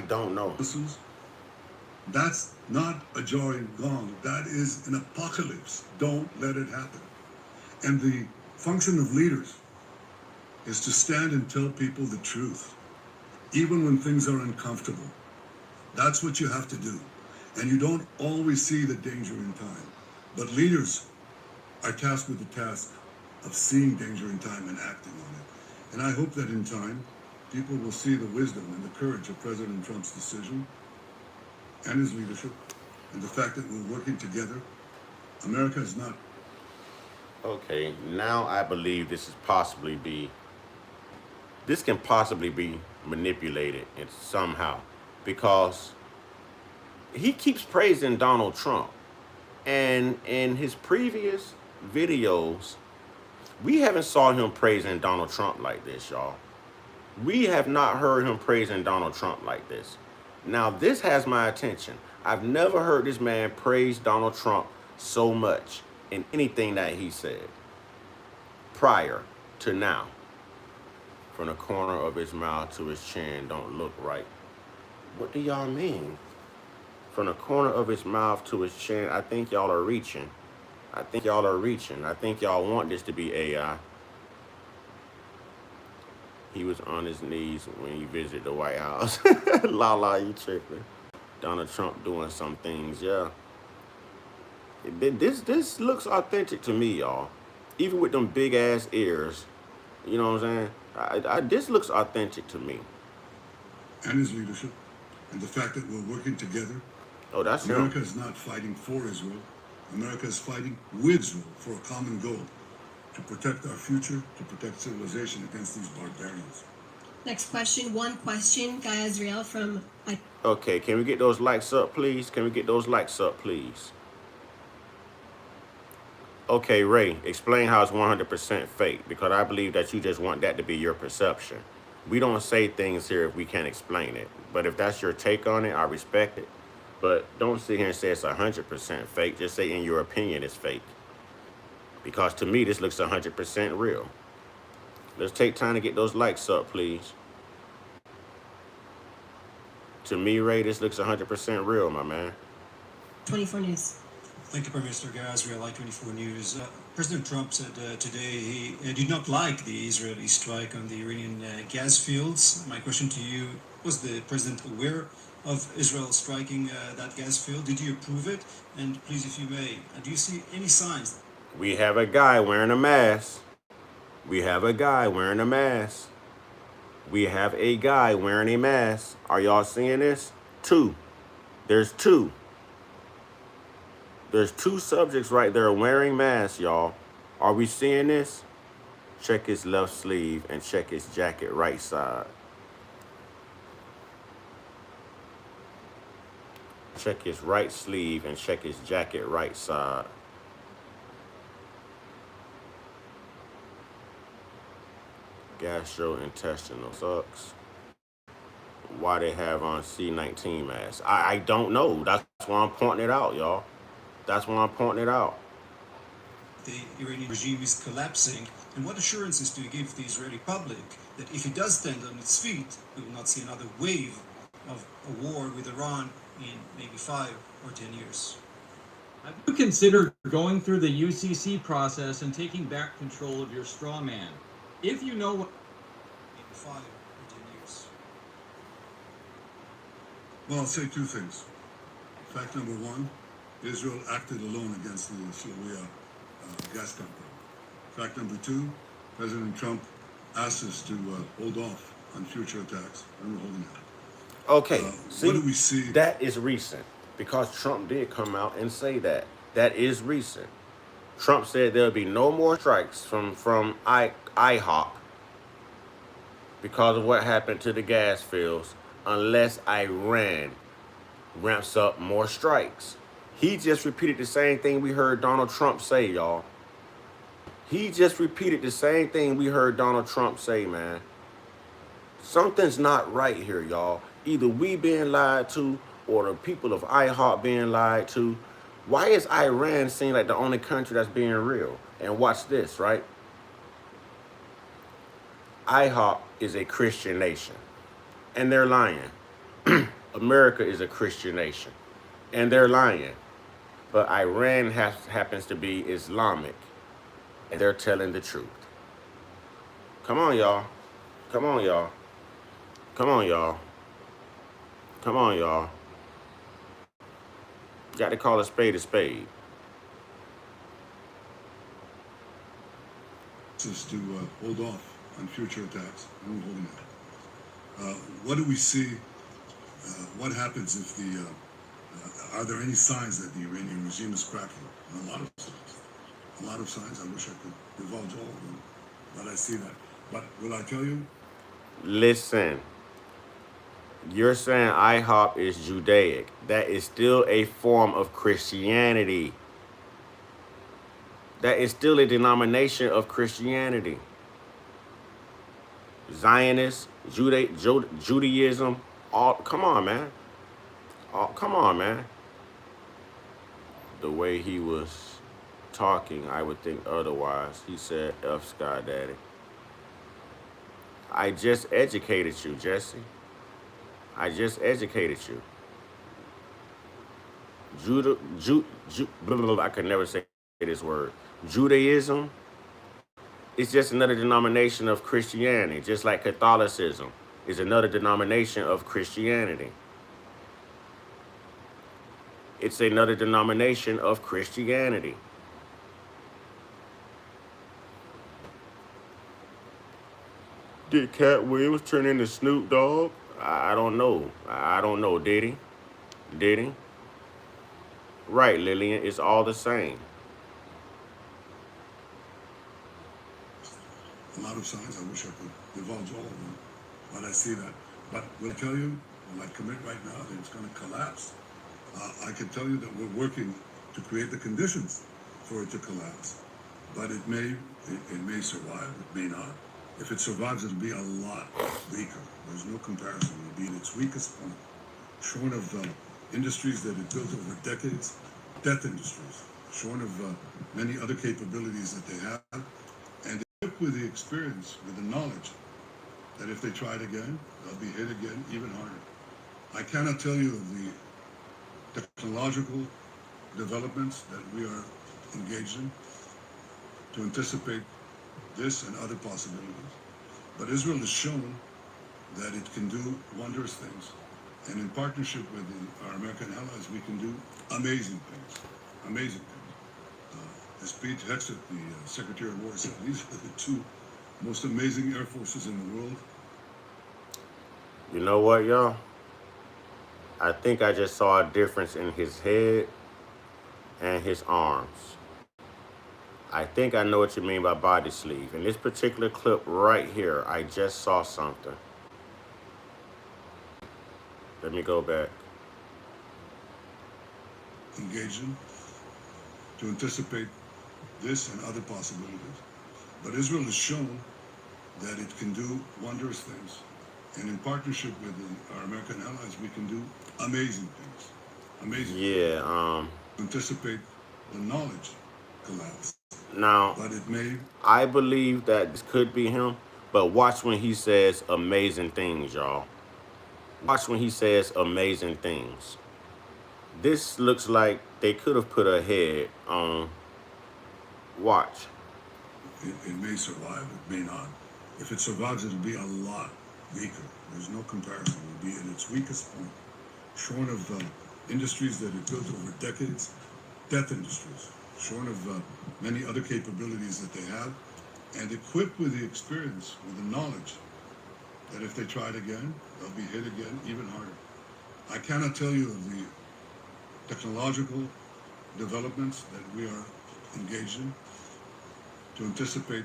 don't know. That's not a jarring gong. That is an apocalypse. Don't let it happen. And the function of leaders is to stand and tell people the truth, even when things are uncomfortable. That's what you have to do. And you don't always see the danger in time. But leaders are tasked with the task of seeing danger in time and acting on it. And I hope that in time, people will see the wisdom and the courage of President Trump's decision and his leadership, and the fact that we're working together. America is not. Okay, now I believe this can possibly be manipulated somehow, because he keeps praising Donald Trump, and in his previous videos, we haven't saw him praising Donald Trump like this, y'all. We have not heard him praising Donald Trump like this. Now, this has my attention. I've never heard this man praise Donald Trump so much in anything that he said prior to now. From the corner of his mouth to his chin don't look right. What do y'all mean? From the corner of his mouth to his chin, I think y'all are reaching. I think y'all want this to be AI. He was on his knees when he visited the White House. La, you tripping. Donald Trump doing some things, yeah. This looks authentic to me, y'all. Even with them big ass ears. You know what I'm saying? This looks authentic to me. And his leadership, and the fact that we're working together. Oh, that's America him. is not fighting for Israel. America is fighting with Israel for a common goal. To protect our future, to protect civilization against these barbarians. Next question, one question, Guy Azriel from Okay, can we get those likes up, please? Can we get those likes up, please? Okay, Ray, explain how it's 100% fake, because I believe that you just want that to be your perception. We don't say things here if we can't explain it. But if that's your take on it, I respect it. But don't sit here and say it's 100% fake. Just say in your opinion it's fake. Because to me, this looks 100% real. Let's take time to get those likes up, please. To me, Ray, this looks 100% real, my man. 24 News. Thank you, Prime Minister Guy Azriel, I-24 News. President Trump said today he did not like the Israeli strike on the Iranian gas fields. My question to you, was the president aware of Israel striking that gas field? Did you approve it? And please, if you may, do you see any signs? We have a guy wearing a mask. We have a guy wearing a mask. We have a guy wearing a mask. Are y'all seeing this? Two. There's two. There's two subjects right there wearing masks, y'all. Are we seeing this? Check his left sleeve and check his jacket right side. Check his right sleeve and check his jacket right side. Gastrointestinal sucks. Why they have on C-19 masks? I don't know. That's why I'm pointing it out, y'all. That's why I'm pointing it out. The Iranian regime is collapsing. And what assurances do you give the Israeli public that if it does stand on its feet, we will not see another wave of a war with Iran in maybe 5 or 10 years? Have you considered going through the UCC process and taking back control of your straw man? If you know what... Maybe 5 or 10 years. Well, I'll say two things. Fact number one, Israel acted alone against the Shiloh gas company. Fact number two, President Trump asked us to hold off on future attacks, and we're holding out. Okay, what do we see? That is recent, because Trump did come out and say that. That is recent. Trump said there'll be no more strikes from IHOP because of what happened to the gas fields unless Iran ramps up more strikes. He just repeated the same thing we heard Donald Trump say, y'all. He just repeated the same thing we heard Donald Trump say, man. Something's not right here, y'all. Either we being lied to or the people of IHOP being lied to. Why is Iran seen like the only country that's being real? And watch this, right? IHOP is a Christian nation, and they're lying. America is a Christian nation, and they're lying. But Iran happens to be Islamic, and they're telling the truth. Come on, y'all. Come on, y'all. Come on, y'all. Come on, y'all. Got to call a spade a spade. Just to hold off on future attacks. I'm holding it. What do we see? What happens if are there any signs that the Iranian regime is cracking? A lot of signs. A lot of signs. I wish I could divulge all of them, but I see that. But will I tell you? Listen, you're saying IHOP is Judaic. That is still a form of Christianity. That is still a denomination of Christianity. Zionist, Judaism, all, come on, man. Come on, man. The way he was talking, I would think otherwise. He said, F Sky Daddy. I just educated you, Jesse. I just educated you. I could never say this word. Judaism is just another denomination of Christianity, just like Catholicism is another denomination of Christianity. It's another denomination of Christianity. Did Cat Williams turn into Snoop Dogg? I don't know. I don't know. Did he? Did he? Right, Lillian. It's all the same. A lot of signs. I wish I could divulge all of them, but I see that. But will I tell you, will I commit right now that it's going to collapse? I can tell you that we're working to create the conditions for it to collapse. But it may survive, it may not. If it survives, it'll be a lot weaker. There's no comparison. It'll be at its weakest point, shorn of industries that it built over decades, death industries, shorn of many other capabilities that they have, and equipped with the experience, with the knowledge that if they tried again, they'll be hit again even harder. I cannot tell you of the technological developments that we are engaged in to anticipate this and other possibilities. But Israel has shown that it can do wondrous things. And in partnership with our American allies, we can do amazing things. Amazing things. The speech, Hegseth, the Secretary of War, said these are the two most amazing air forces in the world. You know what, y'all? I think I just saw a difference in his head and his arms. I think I know what you mean by body sleeve. In this particular clip right here, I just saw something. Let me go back. Engaging to anticipate this and other possibilities. But Israel has shown that it can do wondrous things. And in partnership with our American allies, we can do amazing things. Amazing. Yeah, Anticipate the knowledge collapse. Now, But it may. I believe that this could be him, but watch when he says amazing things, y'all. Watch when he says amazing things. This looks like they could have put a head on. Watch. It may survive, it may not. If it survives, it'll be a lot weaker. There's no comparison. It'll be at its weakest point, shorn of industries that it built over decades, death industries, shorn of many other capabilities that they have, and equipped with the experience, with the knowledge that if they tried again, they'll be hit again even harder. I cannot tell you of the technological developments that we are engaged in to anticipate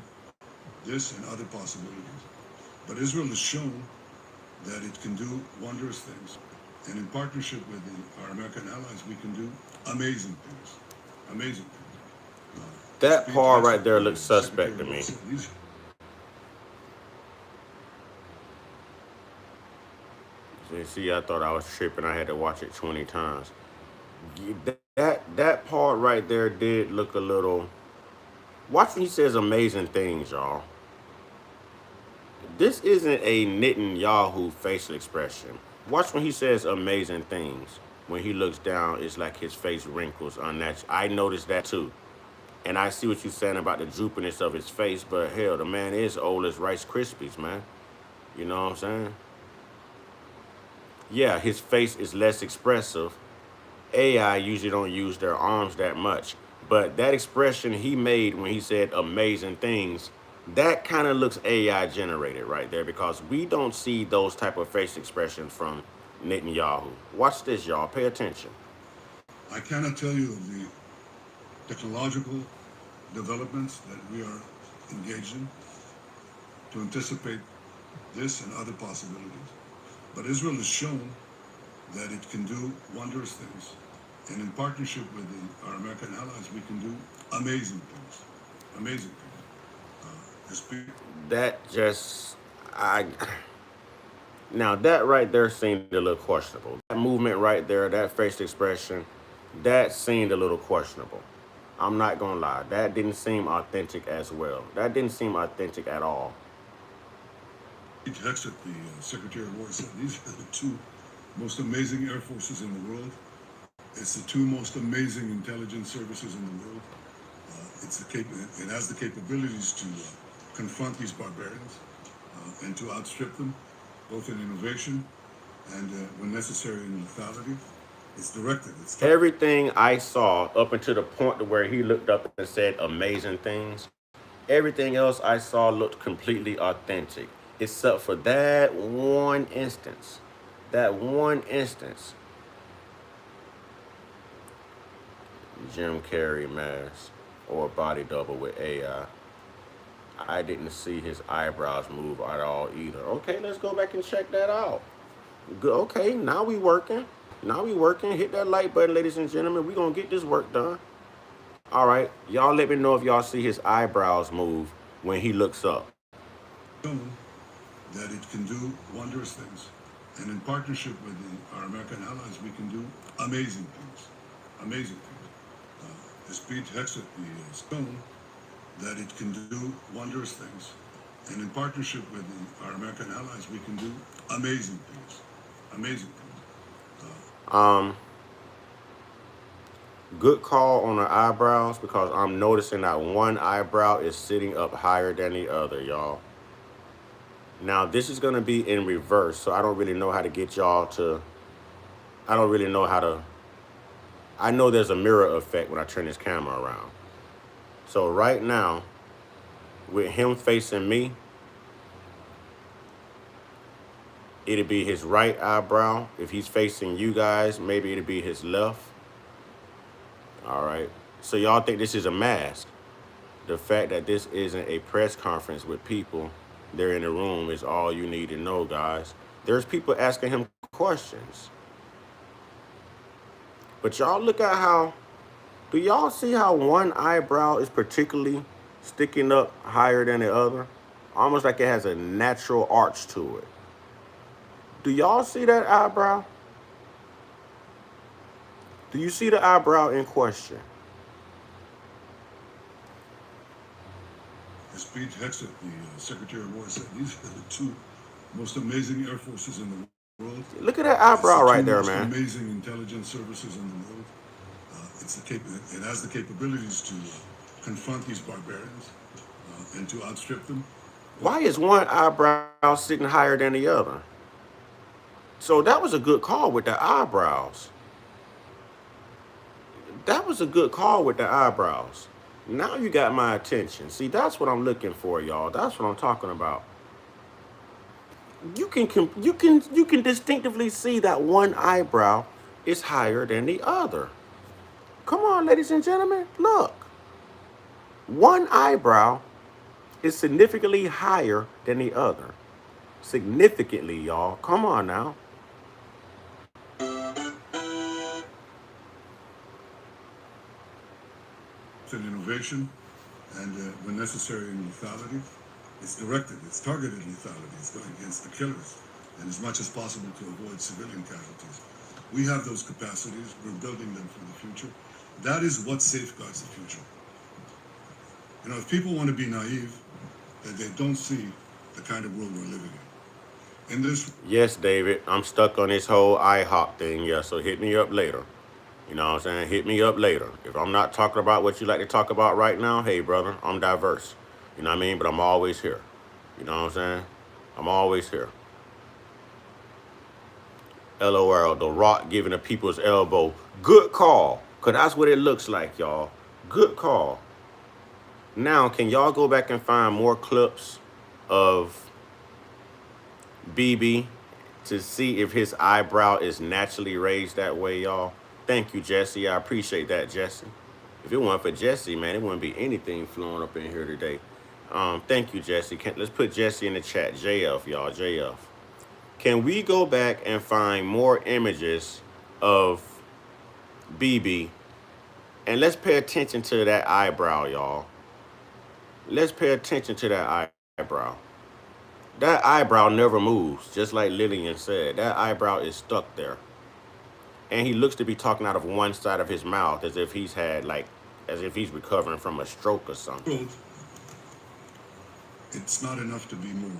this and other possibilities. But Israel has shown that it can do wondrous things. And in partnership with our American allies, we can do amazing things. Amazing things. That Speech part right exit there the looks Secretary suspect to of me. War said these- See, I thought I was tripping. I had to watch it 20 times. That part right there did look a little. Watch when he says amazing things, y'all. This isn't a Netanyahu facial expression. Watch when he says amazing things. When he looks down, it's like his face wrinkles unnatural. I noticed that too. And I see what you're saying about the droopiness of his face, but hell, the man is old as Rice Krispies, man. You know what I'm saying? Yeah, his face is less expressive. AI usually don't use their arms that much. But that expression he made when he said amazing things, that kind of looks AI generated right there, because we don't see those type of face expressions from Netanyahu. Watch this, y'all. Pay attention. I cannot tell you of the technological developments that we are engaged in to anticipate this and other possibilities. But Israel has shown that it can do wondrous things. And in partnership with our American allies, we can do amazing things. Amazing things. That just, now that right there seemed a little questionable. That movement right there, that face expression, that seemed a little questionable. I'm not gonna lie, that didn't seem authentic as well. That didn't seem authentic at all. Hexet, the Secretary of War, said these are the two most amazing air forces in the world. It's the two most amazing intelligence services in the world. It has the capabilities to confront these barbarians and to outstrip them, both in innovation and, when necessary, in lethality. It's directed. Everything I saw up until the point to where he looked up and said amazing things, everything else I saw looked completely authentic, except for that one instance. That one instance. Jim Carrey mask or body double with AI. I didn't see his eyebrows move at all either. Okay, let's go back and check that out. Good. Okay, now we working. Now we working. Hit that like button, ladies and gentlemen. We gonna get this work done. All right, y'all let me know if y'all see his eyebrows move when he looks up. Shown that it can do wondrous things. And in partnership with our American allies, we can do amazing things. Amazing things. The speech Hexet, the stone, that it can do wondrous things. And in partnership with our American allies, we can do amazing things. Amazing things. Good call on the eyebrows, because I'm noticing that one eyebrow is sitting up higher than the other, y'all. Now, this is going to be in reverse, so I don't really know how to get y'all to, I don't really know how to, I know there's a mirror effect when I turn this camera around. So right now, with him facing me, it'd be his right eyebrow. If he's facing you guys, maybe it'd be his left. All right. So y'all think this is a mask. The fact that this isn't a press conference with people, they're in the room, is all you need to know, guys. There's people asking him questions. But y'all look at how, do y'all see how one eyebrow is particularly sticking up higher than the other? Almost like it has a natural arch to it. Do y'all see that eyebrow? Do you see the eyebrow in question? The speech Hexet, the Secretary of War, said these are the two most amazing air forces in the world. Look at that eyebrow right there, man. Amazing intelligence services in the world. It has the capabilities to confront these barbarians and to outstrip them. Why is one eyebrow sitting higher than the other? So that was a good call with the eyebrows. That was a good call with the eyebrows. Now you got my attention. See, that's what I'm looking for, y'all. That's what I'm talking about. You can distinctively see that one eyebrow is higher than the other. Come on, ladies and gentlemen, look. One eyebrow is significantly higher than the other. Significantly, y'all. Come on now. It's an innovation And when necessary in lethality, it's directed, it's targeted lethality. It's going against the killers, and as much as possible to avoid civilian casualties. We have those capacities. We're building them for the future. That is what safeguards the future. You know, if people want to be naive, that they don't see the kind of world we're living in. In this, Yes, David, I'm stuck on this whole IHOP thing. Yeah, so hit me up later. You know what I'm saying? Hit me up later. If I'm not talking about what you like to talk about right now, hey, brother, I'm diverse. You know what I mean? But I'm always here. You know what I'm saying? I'm always here. LOL, The Rock giving the people's elbow. Good call. Because that's what it looks like, y'all. Good call. Now, can y'all go back and find more clips of BB to see if his eyebrow is naturally raised that way, y'all? Thank you, Jesse. I appreciate that, Jesse. If it weren't for Jesse, man, it wouldn't be anything flowing up in here today. Thank you, Jesse. Let's put Jesse in the chat. JF, y'all. JF. Can we go back and find more images of BB? And let's pay attention to that eyebrow, y'all. Let's pay attention to that eyebrow. That eyebrow never moves, just like Lillian said. That eyebrow is stuck there. And he looks to be talking out of one side of his mouth as if he's recovering from a stroke or something. it's not enough to be more.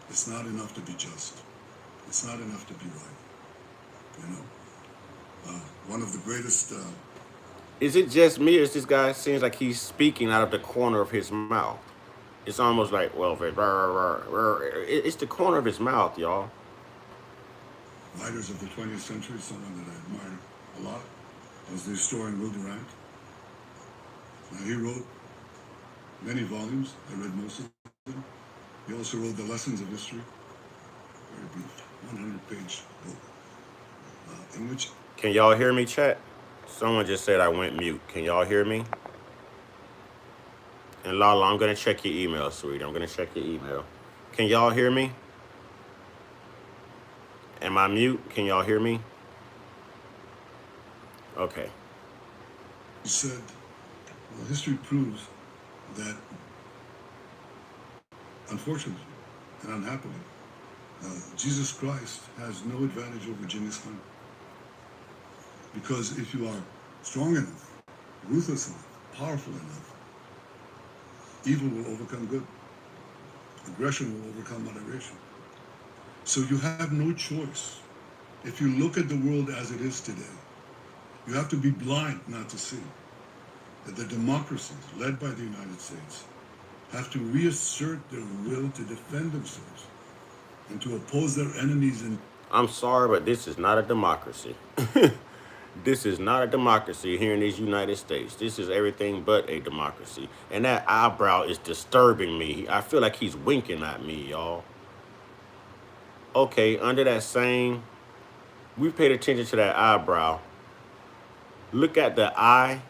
It's not enough to be just. It's not enough to be right. You know, one of the greatest. Is it just me, or is this guy seems like he's speaking out of the corner of his mouth? It's almost like, well, it's the corner of his mouth, y'all. Writers of the 20th century, someone that I admire a lot, was the historian Will Durant. Now, he wrote many volumes. I read most of them. He also wrote The Lessons of History, very brief, 100-page book, in which... Can y'all hear me, chat? Someone just said I went mute. Can y'all hear me? And Lala, I'm going to check your email, sweetie. I'm going to check your email. Can y'all hear me? Am I mute? Can y'all hear me? Okay. He said, well, history proves that, unfortunately and unhappily, Jesus Christ has no advantage over Genghis Khan. Because if you are strong enough, ruthless enough, powerful enough, evil will overcome good. Aggression will overcome moderation. So you have no choice. If you look at the world as it is today, you have to be blind not to see that the democracies led by the United States have to reassert their will to defend themselves and to oppose their enemies. And I'm sorry, but this is not a democracy. This is not a democracy here in these United States. This is everything but a democracy. And that eyebrow is disturbing me. I feel like he's winking at me, y'all. Okay, under that same, we paid attention to that eyebrow. Look at the eye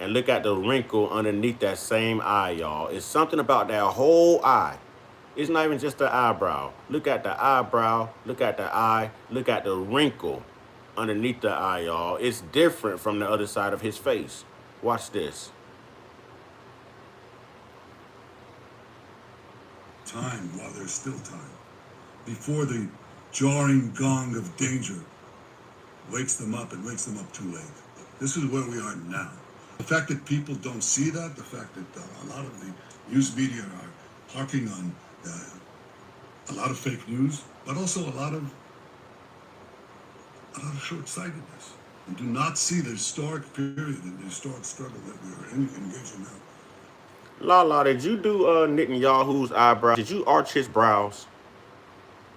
and look at the wrinkle underneath that same eye, y'all. It's something about that whole eye. It's not even just the eyebrow. Look at the eyebrow, look at the eye, look at the wrinkle underneath the eye, y'all. It's different from the other side of his face. Watch this. time while there's still time, before the jarring gong of danger wakes them up and wakes them up too late. This is where we are now. The fact that people don't see that, the fact that a lot of the news media are harping on a lot of fake news, but also a lot of short-sightedness, and do not see the historic period and the historic struggle that we are engaged in now. Lala, did you do Netanyahu's eyebrows? Did you arch his brows?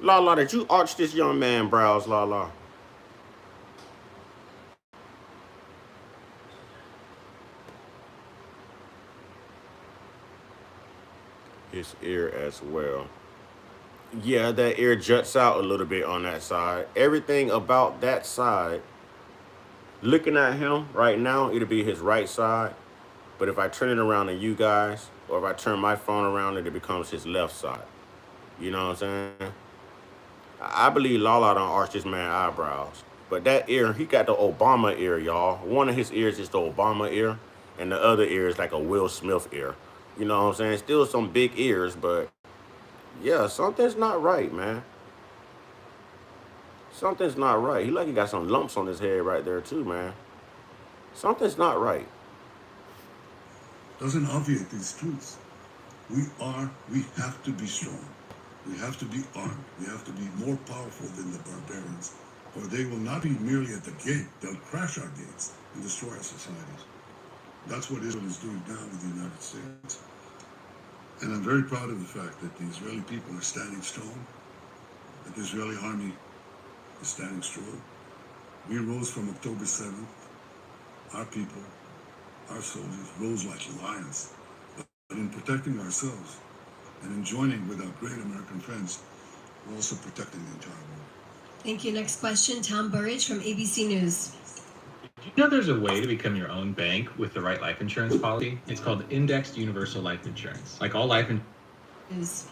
Lala, did you arch this young man's brows, Lala? His ear as well. Yeah, that ear juts out a little bit on that side. Everything about that side, looking at him right now, it'll be his right side. But if I turn it around to you guys, or if I turn my phone around, it becomes his left side. You know what I'm saying? I believe Lala don't arch this man's eyebrows. But that ear, he got the Obama ear, y'all. One of his ears is the Obama ear. and the other ear is like a Will Smith ear. You know what I'm saying? Still some big ears, but yeah, something's not right, man. Something's not right. He like he got some lumps on his head right there too, man. Something's not right. Doesn't obviate these truths. We have to be strong. We have to be armed. We have to be more powerful than the barbarians, or they will not be merely at the gate. They'll crash our gates and destroy our societies. That's what Israel is doing now with the United States. And I'm very proud of the fact that the Israeli people are standing strong, that the Israeli army is standing strong. We rose from October 7th. Our people, our soldiers, rose like lions. But in protecting ourselves and in joining with our great American friends, we're also protecting the entire world. Thank you. Next question, Tom Burridge from ABC News. You know there's a way to become your own bank with the right life insurance policy? It's called Indexed Universal Life Insurance. Like all life News.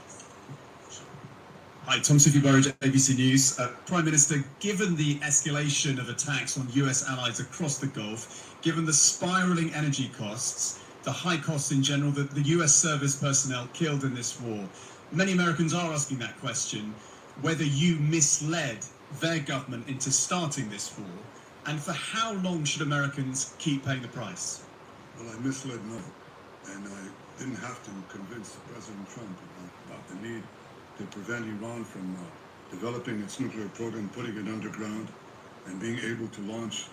Hi, Tom Siffy Burridge, ABC News. Prime Minister, given the escalation of attacks on US allies across the Gulf, given the spiraling energy costs, the high costs in general, the US service personnel killed in this war, many Americans are asking that question, whether you misled their government into starting this war, and for how long should Americans keep paying the price? Well, I misled no, and I didn't have to convince President Trump about the need to prevent Iran from developing its nuclear program, putting it underground, and being able to launch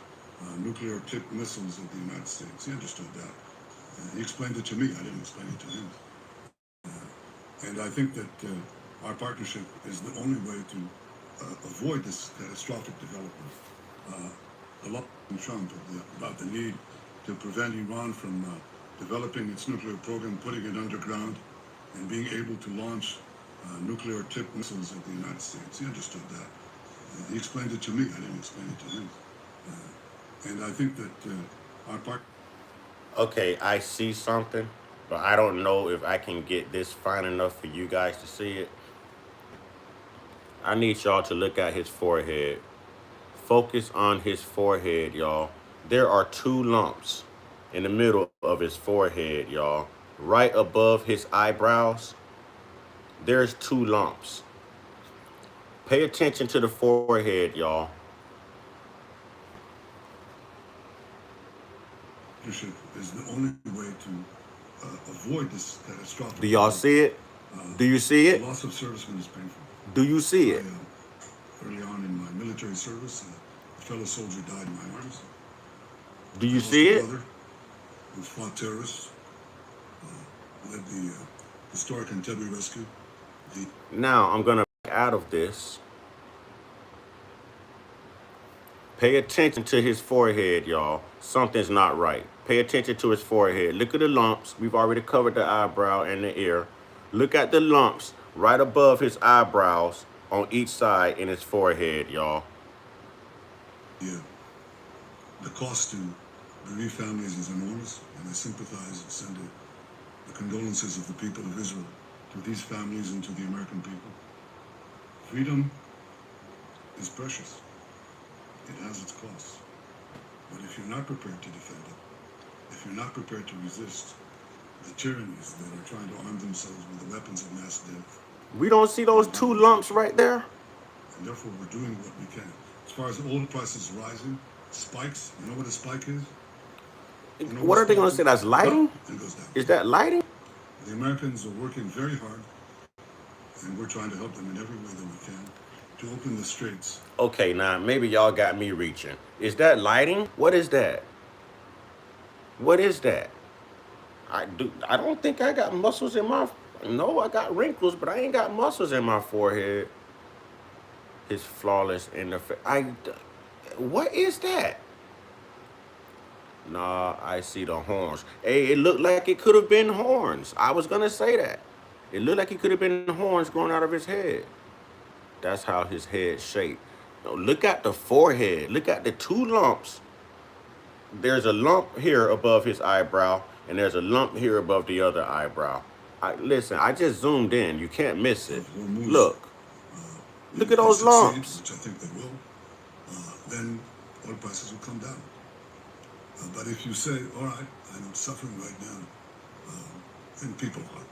nuclear-tipped missiles at the United States. He understood that. He explained it to me. I didn't explain it to him. And I think that our partnership is the only way to avoid this catastrophic development. A lot from Trump about the need to prevent Iran from developing its nuclear program, putting it underground, and being able to launch nuclear-tipped missiles at the United States. He understood that. He explained it to me. I didn't explain it to him. And I think that our part. Okay, I see something, but I don't know if I can get this fine enough for you guys to see it. I need y'all to look at his forehead. Focus on his forehead, y'all. There are two lumps in the middle of his forehead, y'all. Right above his eyebrows, there's two lumps. Pay attention to the forehead, y'all. Leadership is the only way to avoid this catastrophic. Do y'all see it? Do you see it? The loss of servicemen is painful. Do you see it? Early on in my military service, a fellow soldier died in my arms. Do you see it? Brother who fought terrorists, led the historic Entebbe rescue. Now I'm gonna back out of this. Pay attention to his forehead, y'all. Something's not right. Pay attention to his forehead. Look at the lumps. We've already covered the eyebrow and the ear. Look at the lumps right above his eyebrows on each side in his forehead, y'all. Yeah. The cost to bereaved families is enormous, and I sympathize and send the condolences of the people of Israel to these families and to the American people. Freedom is precious. It has its costs. But if you're not prepared to defend it, if you're not prepared to resist the tyrannies that are trying to arm themselves with the weapons of mass death. We don't see those two lumps right there? And therefore we're doing what we can. As far as oil prices rising, spikes, you know what a spike is? You know what are they going to say? That's lighting? And goes down. Is that lighting? The Americans are working very hard, and we're trying to help them in every way that we can to open the straits. Okay, now maybe y'all got me reaching. Is that lighting? What is that? What is that? I don't think I got muscles in my. No, I got wrinkles, but I ain't got muscles in my forehead. It's flawless in the. What is that? Nah, I see the horns. Hey, it looked like it could have been horns. I was gonna say that. It looked like it could have been horns growing out of his head. That's how his head shaped. Now, look at the forehead. Look at the two lumps. There's a lump here above his eyebrow, and there's a lump here above the other eyebrow. Listen, I just zoomed in. You can't miss it. Look. Look at those lumps. Which I think they will. Then oil prices will come down. But if you say, all right, I'm suffering right now, and people are,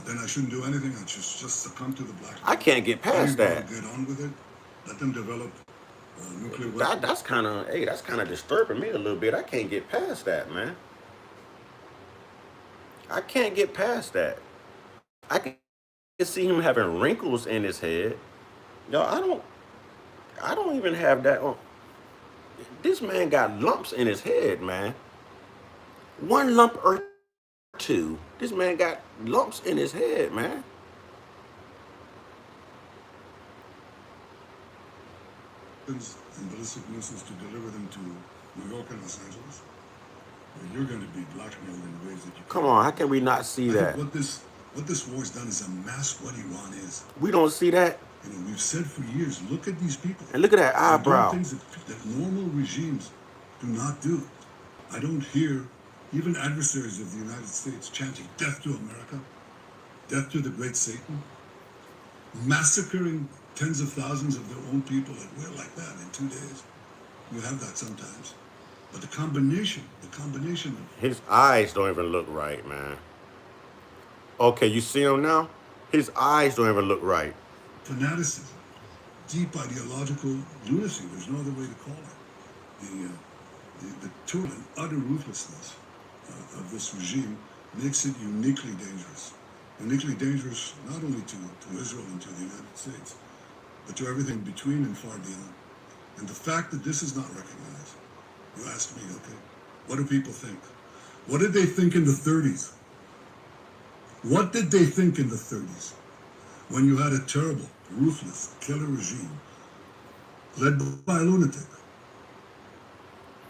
then I shouldn't do anything. I just succumb to the black. I can't get past that. Get on with it. Let them develop nuclear weapons. That's kind of disturbing me a little bit. I can't get past that, man. I can't get past that. I can see him having wrinkles in his head. Yo, I don't even have that on. This man got lumps in his head, man. One lump or two. This man got lumps in his head, man. And ballistic missiles to deliver them to New York and Los Angeles. You're going to be blackmailed in ways that you. Come on, how can we not see that? What this war's done is unmask what Iran is. We don't see that. You know, we've said for years, look at these people. And look at that eyebrow. Things that normal regimes do not do. I don't hear even adversaries of the United States chanting death to America, death to the great Satan, massacring tens of thousands of their own people at will like that in 2 days. You have that sometimes. But the combination of... His eyes don't even look right, man. Okay, you see him now? His eyes don't even look right. Fanaticism, deep ideological lunacy, there's no other way to call it. The total and utter ruthlessness of this regime makes it uniquely dangerous. Uniquely dangerous not only to Israel and to the United States, but to everything between and far beyond. And the fact that this is not recognized, you ask me, okay, what do people think? What did they think in the 30s? What did they think in the 30s? When you had a terrible, ruthless, killer regime led by a lunatic.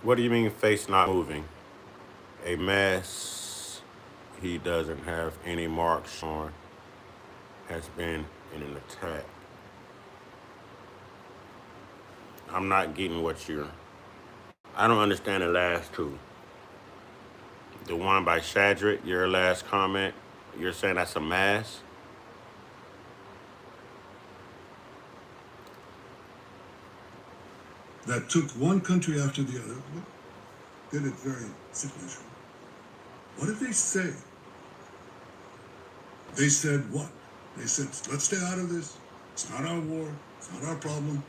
What do you mean face not moving? A mess he doesn't have any marks on has been in an attack. I'm not getting what I don't understand the last two. The one by Shadrach, your last comment, you're saying that's a mass? That took one country after the other, did it very sequentially. What did they say? They said what? They said, let's stay out of this. It's not our war. It's not our problem.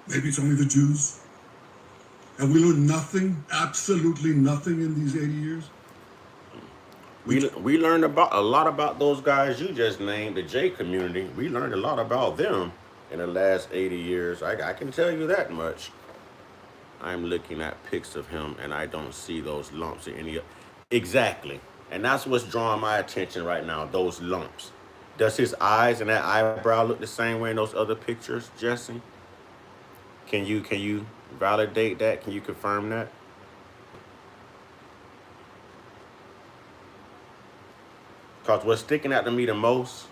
Maybe it's only the Jews. And we learned nothing, absolutely nothing in these 80 years. We learned a lot about those guys you just named, the J community. We learned a lot about them in the last 80 years. I can tell you that much. I'm looking at pics of him and I don't see those lumps in any. Exactly. And that's what's drawing my attention right now, those lumps. Does his eyes and that eyebrow look the same way in those other pictures, Jesse? Can you validate that? Can you confirm that? Because what's sticking out to me the most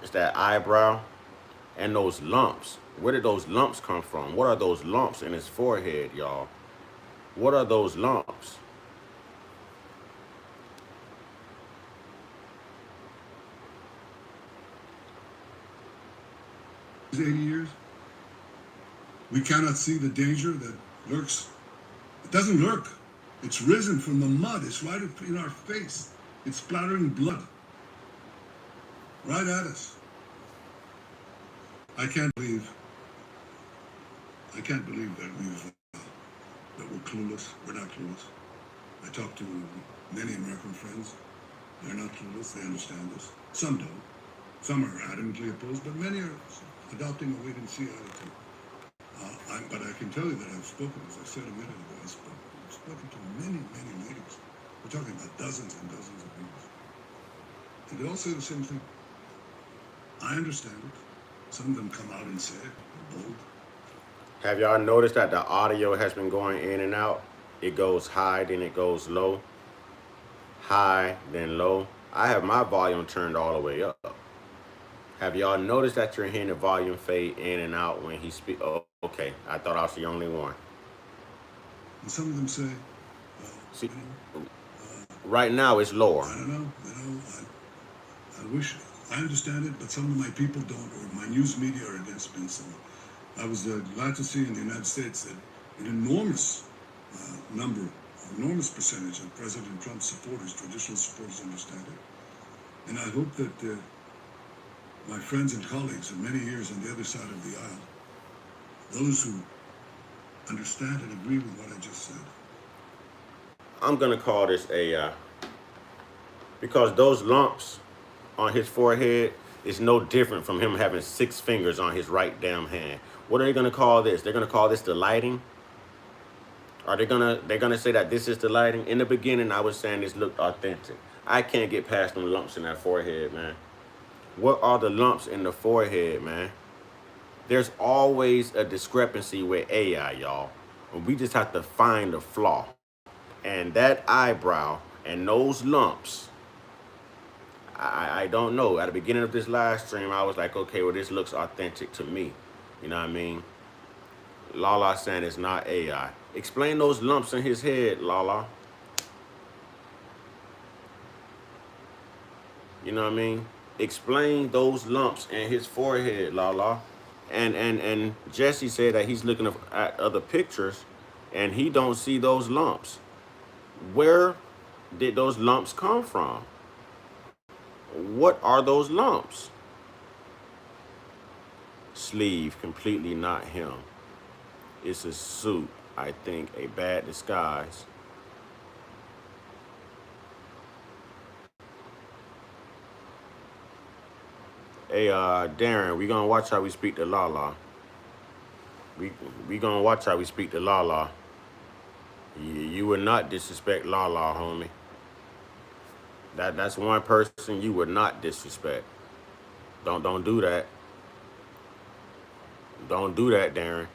is that eyebrow and those lumps. Where did those lumps come from? What are those lumps in his forehead, y'all? What are those lumps? These 80 years, we cannot see the danger that lurks. It doesn't lurk. It's risen from the mud. It's right in our face. It's splattering blood right at us. I can't believe that we're clueless. We're not clueless. I talk to many American friends. They're not clueless. They understand this. Some don't. Some are adamantly opposed, but many are adopting a wait-and-see attitude. But I can tell you that I've spoken, as I said a minute ago, I've spoken to many, many leaders. We're talking about dozens and dozens of leaders. And they all say the same thing. I understand it. Some of them come out and say it, they're bold. Have y'all noticed that the audio has been going in and out? It goes high, then it goes low. High, then low. I have my volume turned all the way up. Have y'all noticed that you're hearing the volume fade in and out when he speaks? Oh, okay. I thought I was the only one. And some of them say, see, right now it's lower. I don't know. I wish, I understand it, but some of my people don't, or my news media are against me. So I was glad to see in the United States that an enormous enormous percentage of President Trump's supporters, traditional supporters, understand it. And I hope that my friends and colleagues of many years on the other side of the aisle, those who understand and agree with what I just said. I'm gonna call this AI because those lumps on his forehead is no different from him having 6 fingers on his right damn hand. What are they gonna call this? They're gonna call this the lighting? Are they're gonna say that this is the lighting? In the beginning, I was saying this looked authentic. I can't get past them lumps in that forehead, man. What are the lumps in the forehead, man? There's always a discrepancy with AI, y'all. We just have to find the flaw. And that eyebrow and those lumps, I don't know. At the beginning of this live stream, I was like, okay, well, this looks authentic to me. You know what I mean? Lala saying it's not AI. Explain those lumps in his head, Lala. You know what I mean? Explain those lumps in his forehead, Lala. And Jesse said that he's looking at other pictures and he don't see those lumps. Where did those lumps come from? What are those lumps? Sleeve, completely not him. It's a suit, I think, a bad disguise. Hey, Darren, we gonna watch how we speak to Lala. We gonna watch how we speak to Lala. You would not disrespect Lala, homie. That's one person you would not disrespect. Don't do that. Don't do that, Darren.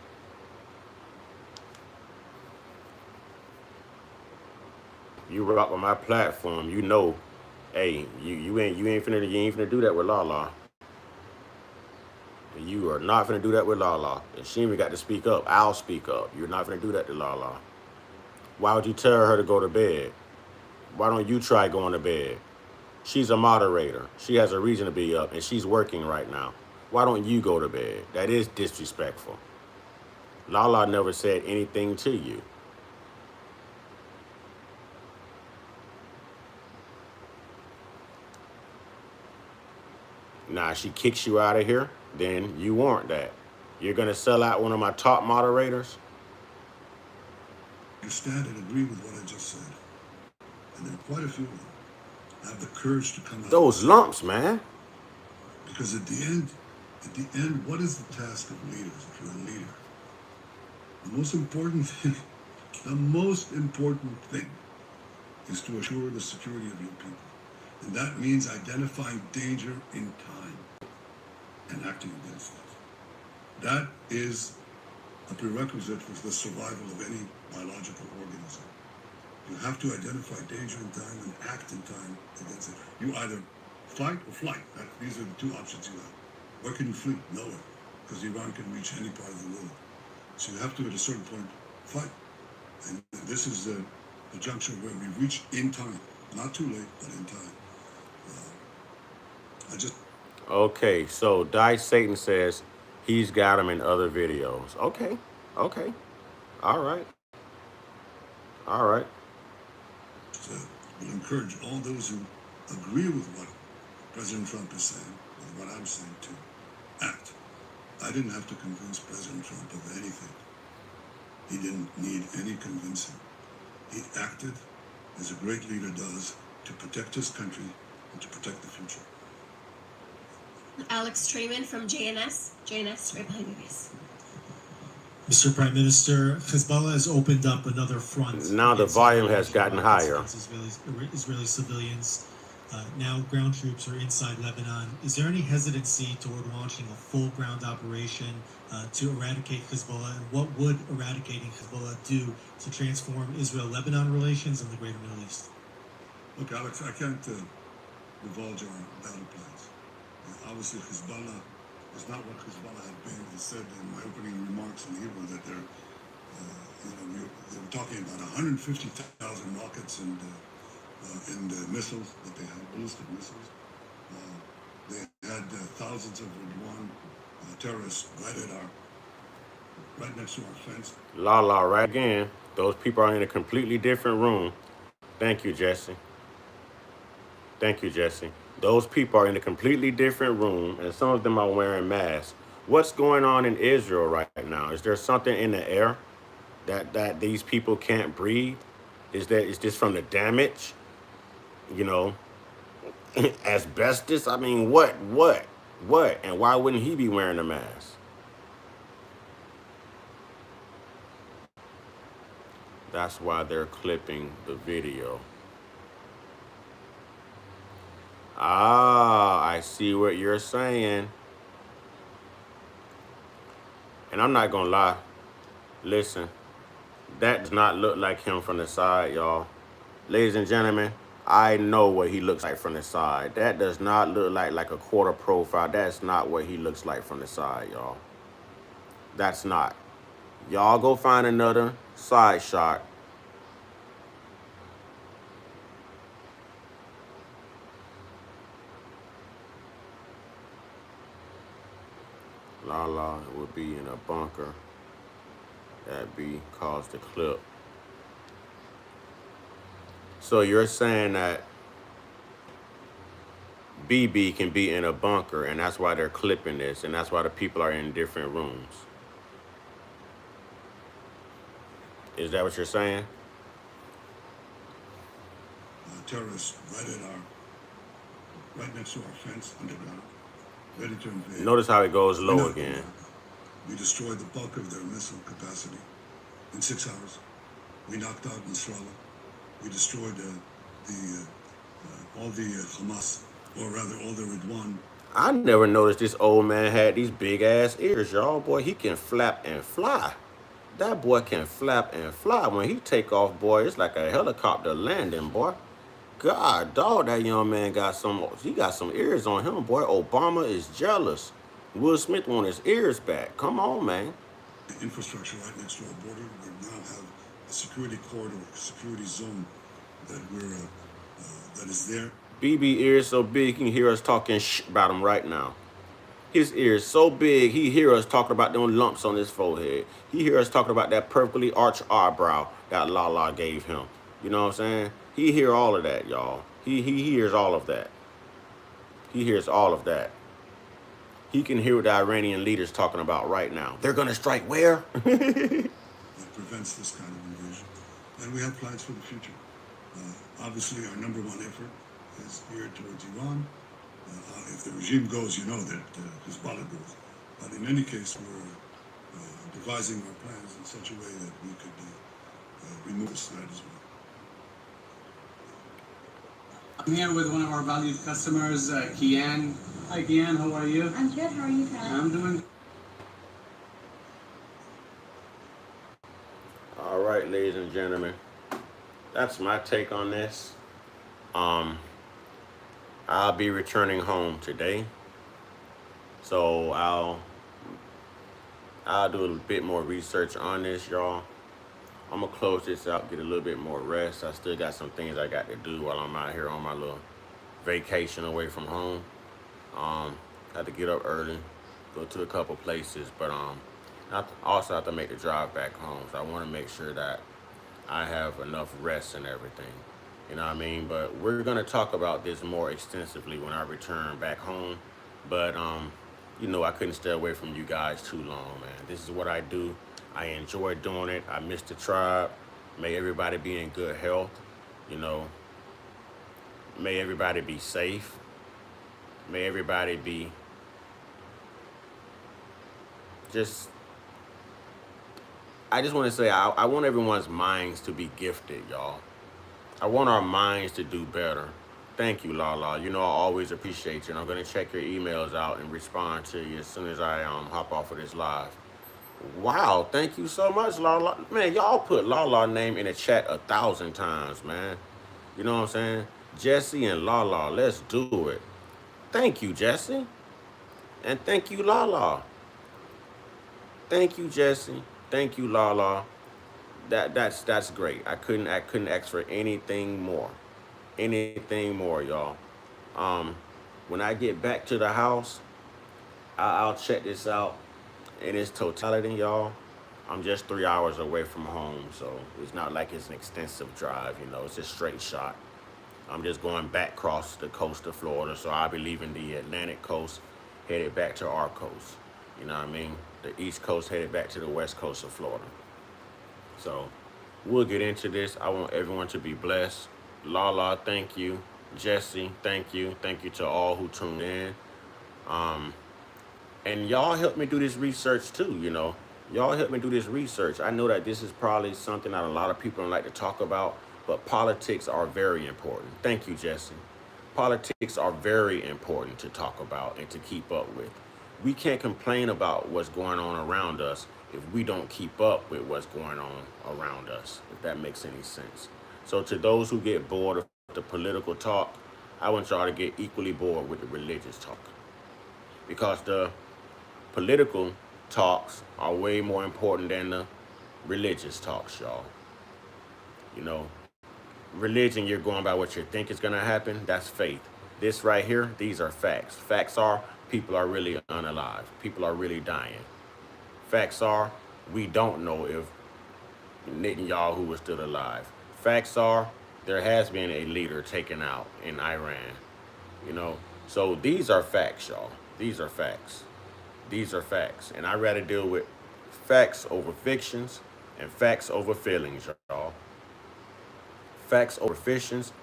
You rock on my platform, you know. Hey, you ain't finna do that with Lala. You are not finna do that with Lala. If she even got to speak up, I'll speak up. You're not finna do that to Lala. Why would you tell her to go to bed? Why don't you try going to bed? She's a moderator. She has a reason to be up, and she's working right now. Why don't you go to bed? That is disrespectful. Lala never said anything to you. Now, she kicks you out of here, then you warrant that. You're going to sell out one of my top moderators? Understand and agree with what I just said. And there are quite a few of them have the courage to come out. Those lumps, man. Because at the end, what is the task of leaders if you're a leader? The most important thing is to assure the security of your people. And that means identifying danger in time and acting against it. That is a prerequisite for the survival of any biological organism. You have to identify danger in time and act in time against it. You either fight or flight. These are the two options you have. Where can you flee? Nowhere, because Iran can reach any part of the world. So you have to, at a certain point, fight. And this is the juncture where we reach in time. Not too late, but in time. Okay, so Dice Satan says he's got him in other videos. Okay. All right. So we'll encourage all those who agree with what President Trump is saying, with what I'm saying, to act. I didn't have to convince President Trump of anything. He didn't need any convincing. He acted as a great leader does to protect his country and to protect the future. Alex Trayman from JNS, right behind you guys. Mr. Prime Minister, Hezbollah has opened up another front. Now the volume has gotten higher. Israeli civilians. Now ground troops are inside Lebanon. Is there any hesitancy toward launching a full ground operation to eradicate Hezbollah? And what would eradicating Hezbollah do to transform Israel-Lebanon relations in the greater Middle East? Look, Alex, I can't divulge our battle plans. Obviously, Hezbollah is not what Hezbollah had been. I said in my opening remarks in Hebrew that they were talking about 150,000 rockets and missiles that they had, ballistic missiles. They had thousands of Radwan terrorists right at our right next to our fence. La right again. Those people are in a completely different room. Thank you, Jesse. Thank you, Jesse. Those people are in a completely different room, and some of them are wearing masks. What's going on in Israel right now? Is there something in the air that these people can't breathe? Is this from the damage? You know, asbestos? I mean, what? And why wouldn't he be wearing a mask? That's why they're clipping the video. Ah, I see what you're saying. And I'm not gonna lie. Listen, that does not look like him from the side, y'all. Ladies and gentlemen, I know what he looks like from the side. That does not look like a quarter profile. That's not what he looks like from the side, y'all. That's not. Y'all go find another side shot. Lala would be in a bunker. That'd be caused the clip. So you're saying that BB can be in a bunker, and that's why they're clipping this, and that's why the people are in different rooms. Is that what you're saying? Terrorists right next to our fence underground, ready to invade. Notice how it goes low again. We destroyed the bulk of their missile capacity in 6 hours. We knocked out Nasrallah. We destroyed all the Hamas, or rather all the Ridwan. I never noticed this old man had these big ass ears, y'all. Boy, he can flap and fly. That boy can flap and fly. When he take off, boy, it's like a helicopter landing, boy. God, dog, that young man got some ears on him, boy. Obama is jealous. Will Smith want his ears back. Come on, man. The infrastructure right next to our border, we now have a security corridor, security zone that is there. BB ears so big, he can hear us talking about him right now. His ears so big, he hear us talking about them lumps on his forehead. He hear us talking about that perfectly arched eyebrow that Lala gave him. You know what I'm saying? He hear all of that, y'all. He hears all of that. He hears all of that. He can hear what the Iranian leader's talking about right now. They're gonna strike where? That prevents this kind of invasion. And we have plans for the future. Obviously, our number one effort is geared towards Iran. If the regime goes, you know that Hezbollah goes. But in any case, we're devising our plans in such a way that we could remove this threat as well. I'm here with one of our valued customers, Kian. Hi, Kian. How are you? I'm good. How are you, Ted? I'm doing. All right, ladies and gentlemen, that's my take on this. I'll be returning home today, so I'll do a bit more research on this, y'all. I'm gonna close this out, get a little bit more rest. I still got some things I got to do while I'm out here on my little vacation away from home. Had to get up early, go to a couple places, but I also have to make the drive back home. So I want to make sure that I have enough rest and everything. You know what I mean? But we're gonna talk about this more extensively when I return back home. But you know, I couldn't stay away from you guys too long, man. This is what I do. I enjoy doing it. I miss the tribe. May everybody be in good health. You know, may everybody be safe. May everybody be I just want to say, I want everyone's minds to be gifted, y'all. I want our minds to do better. Thank you, Lala. You know, I always appreciate you, and I'm going to check your emails out and respond to you as soon as I hop off of this live. Wow, thank you so much, Lala. Man, y'all put Lala's name in the chat 1,000 times, man. You know what I'm saying? Jesse and Lala, let's do it. Thank you, Jesse. And thank you, Lala. Thank you, Jesse. Thank you, Lala. That's great. I couldn't ask for anything more. Anything more, y'all. When I get back to the house, I'll check this out in its totality, y'all. I'm just 3 hours away from home, so it's not like it's an extensive drive, you know, it's a straight shot. I'm just going back across the coast of Florida, so I'll be leaving the Atlantic coast, headed back to our coast. You know what I mean? The East Coast headed back to the West Coast of Florida. So we'll get into this. I want everyone to be blessed. Lala, thank you. Jesse, thank you. Thank you to all who tuned in. And y'all helped me do this research too, you know. Y'all helped me do this research. I know that this is probably something that a lot of people don't like to talk about, but politics are very important. Thank you, Jesse. Politics are very important to talk about and to keep up with. We can't complain about what's going on around us if we don't keep up with what's going on around us, if that makes any sense. So to those who get bored of the political talk, I want y'all to get equally bored with the religious talk. Because the political talks are way more important than the religious talks, y'all. You know, religion, you're going by what you think is going to happen. That's faith. This right here, these are facts. Facts are people are really unalive. People are really dying. Facts are we don't know if Netanyahu is still alive. Facts are there has been a leader taken out in Iran. You know, so these are facts, y'all. These are facts. These are facts. And I'd rather deal with facts over fictions and facts over feelings, y'all. Facts over fictions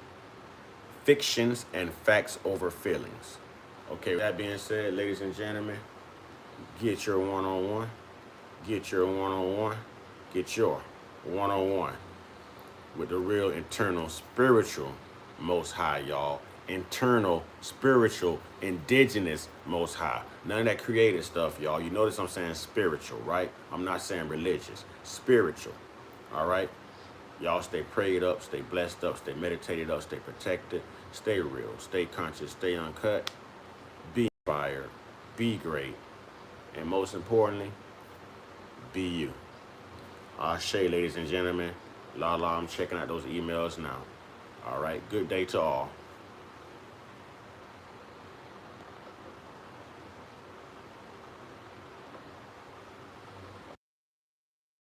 and facts over feelings. Okay, with that being said, ladies and gentlemen, get your one-on-one. Get your one-on-one. Get your one-on-one with the real internal spiritual Most High, y'all. Internal, spiritual, indigenous Most High. None of that created stuff, y'all. You notice I'm saying spiritual, right? I'm not saying religious. Spiritual, all right? Y'all stay prayed up, stay blessed up, stay meditated up, stay protected, stay real, stay conscious, stay uncut, be inspired, be great, and most importantly, be you. Ashe, ladies and gentlemen. Lala, I'm checking out those emails now. All right, good day to all.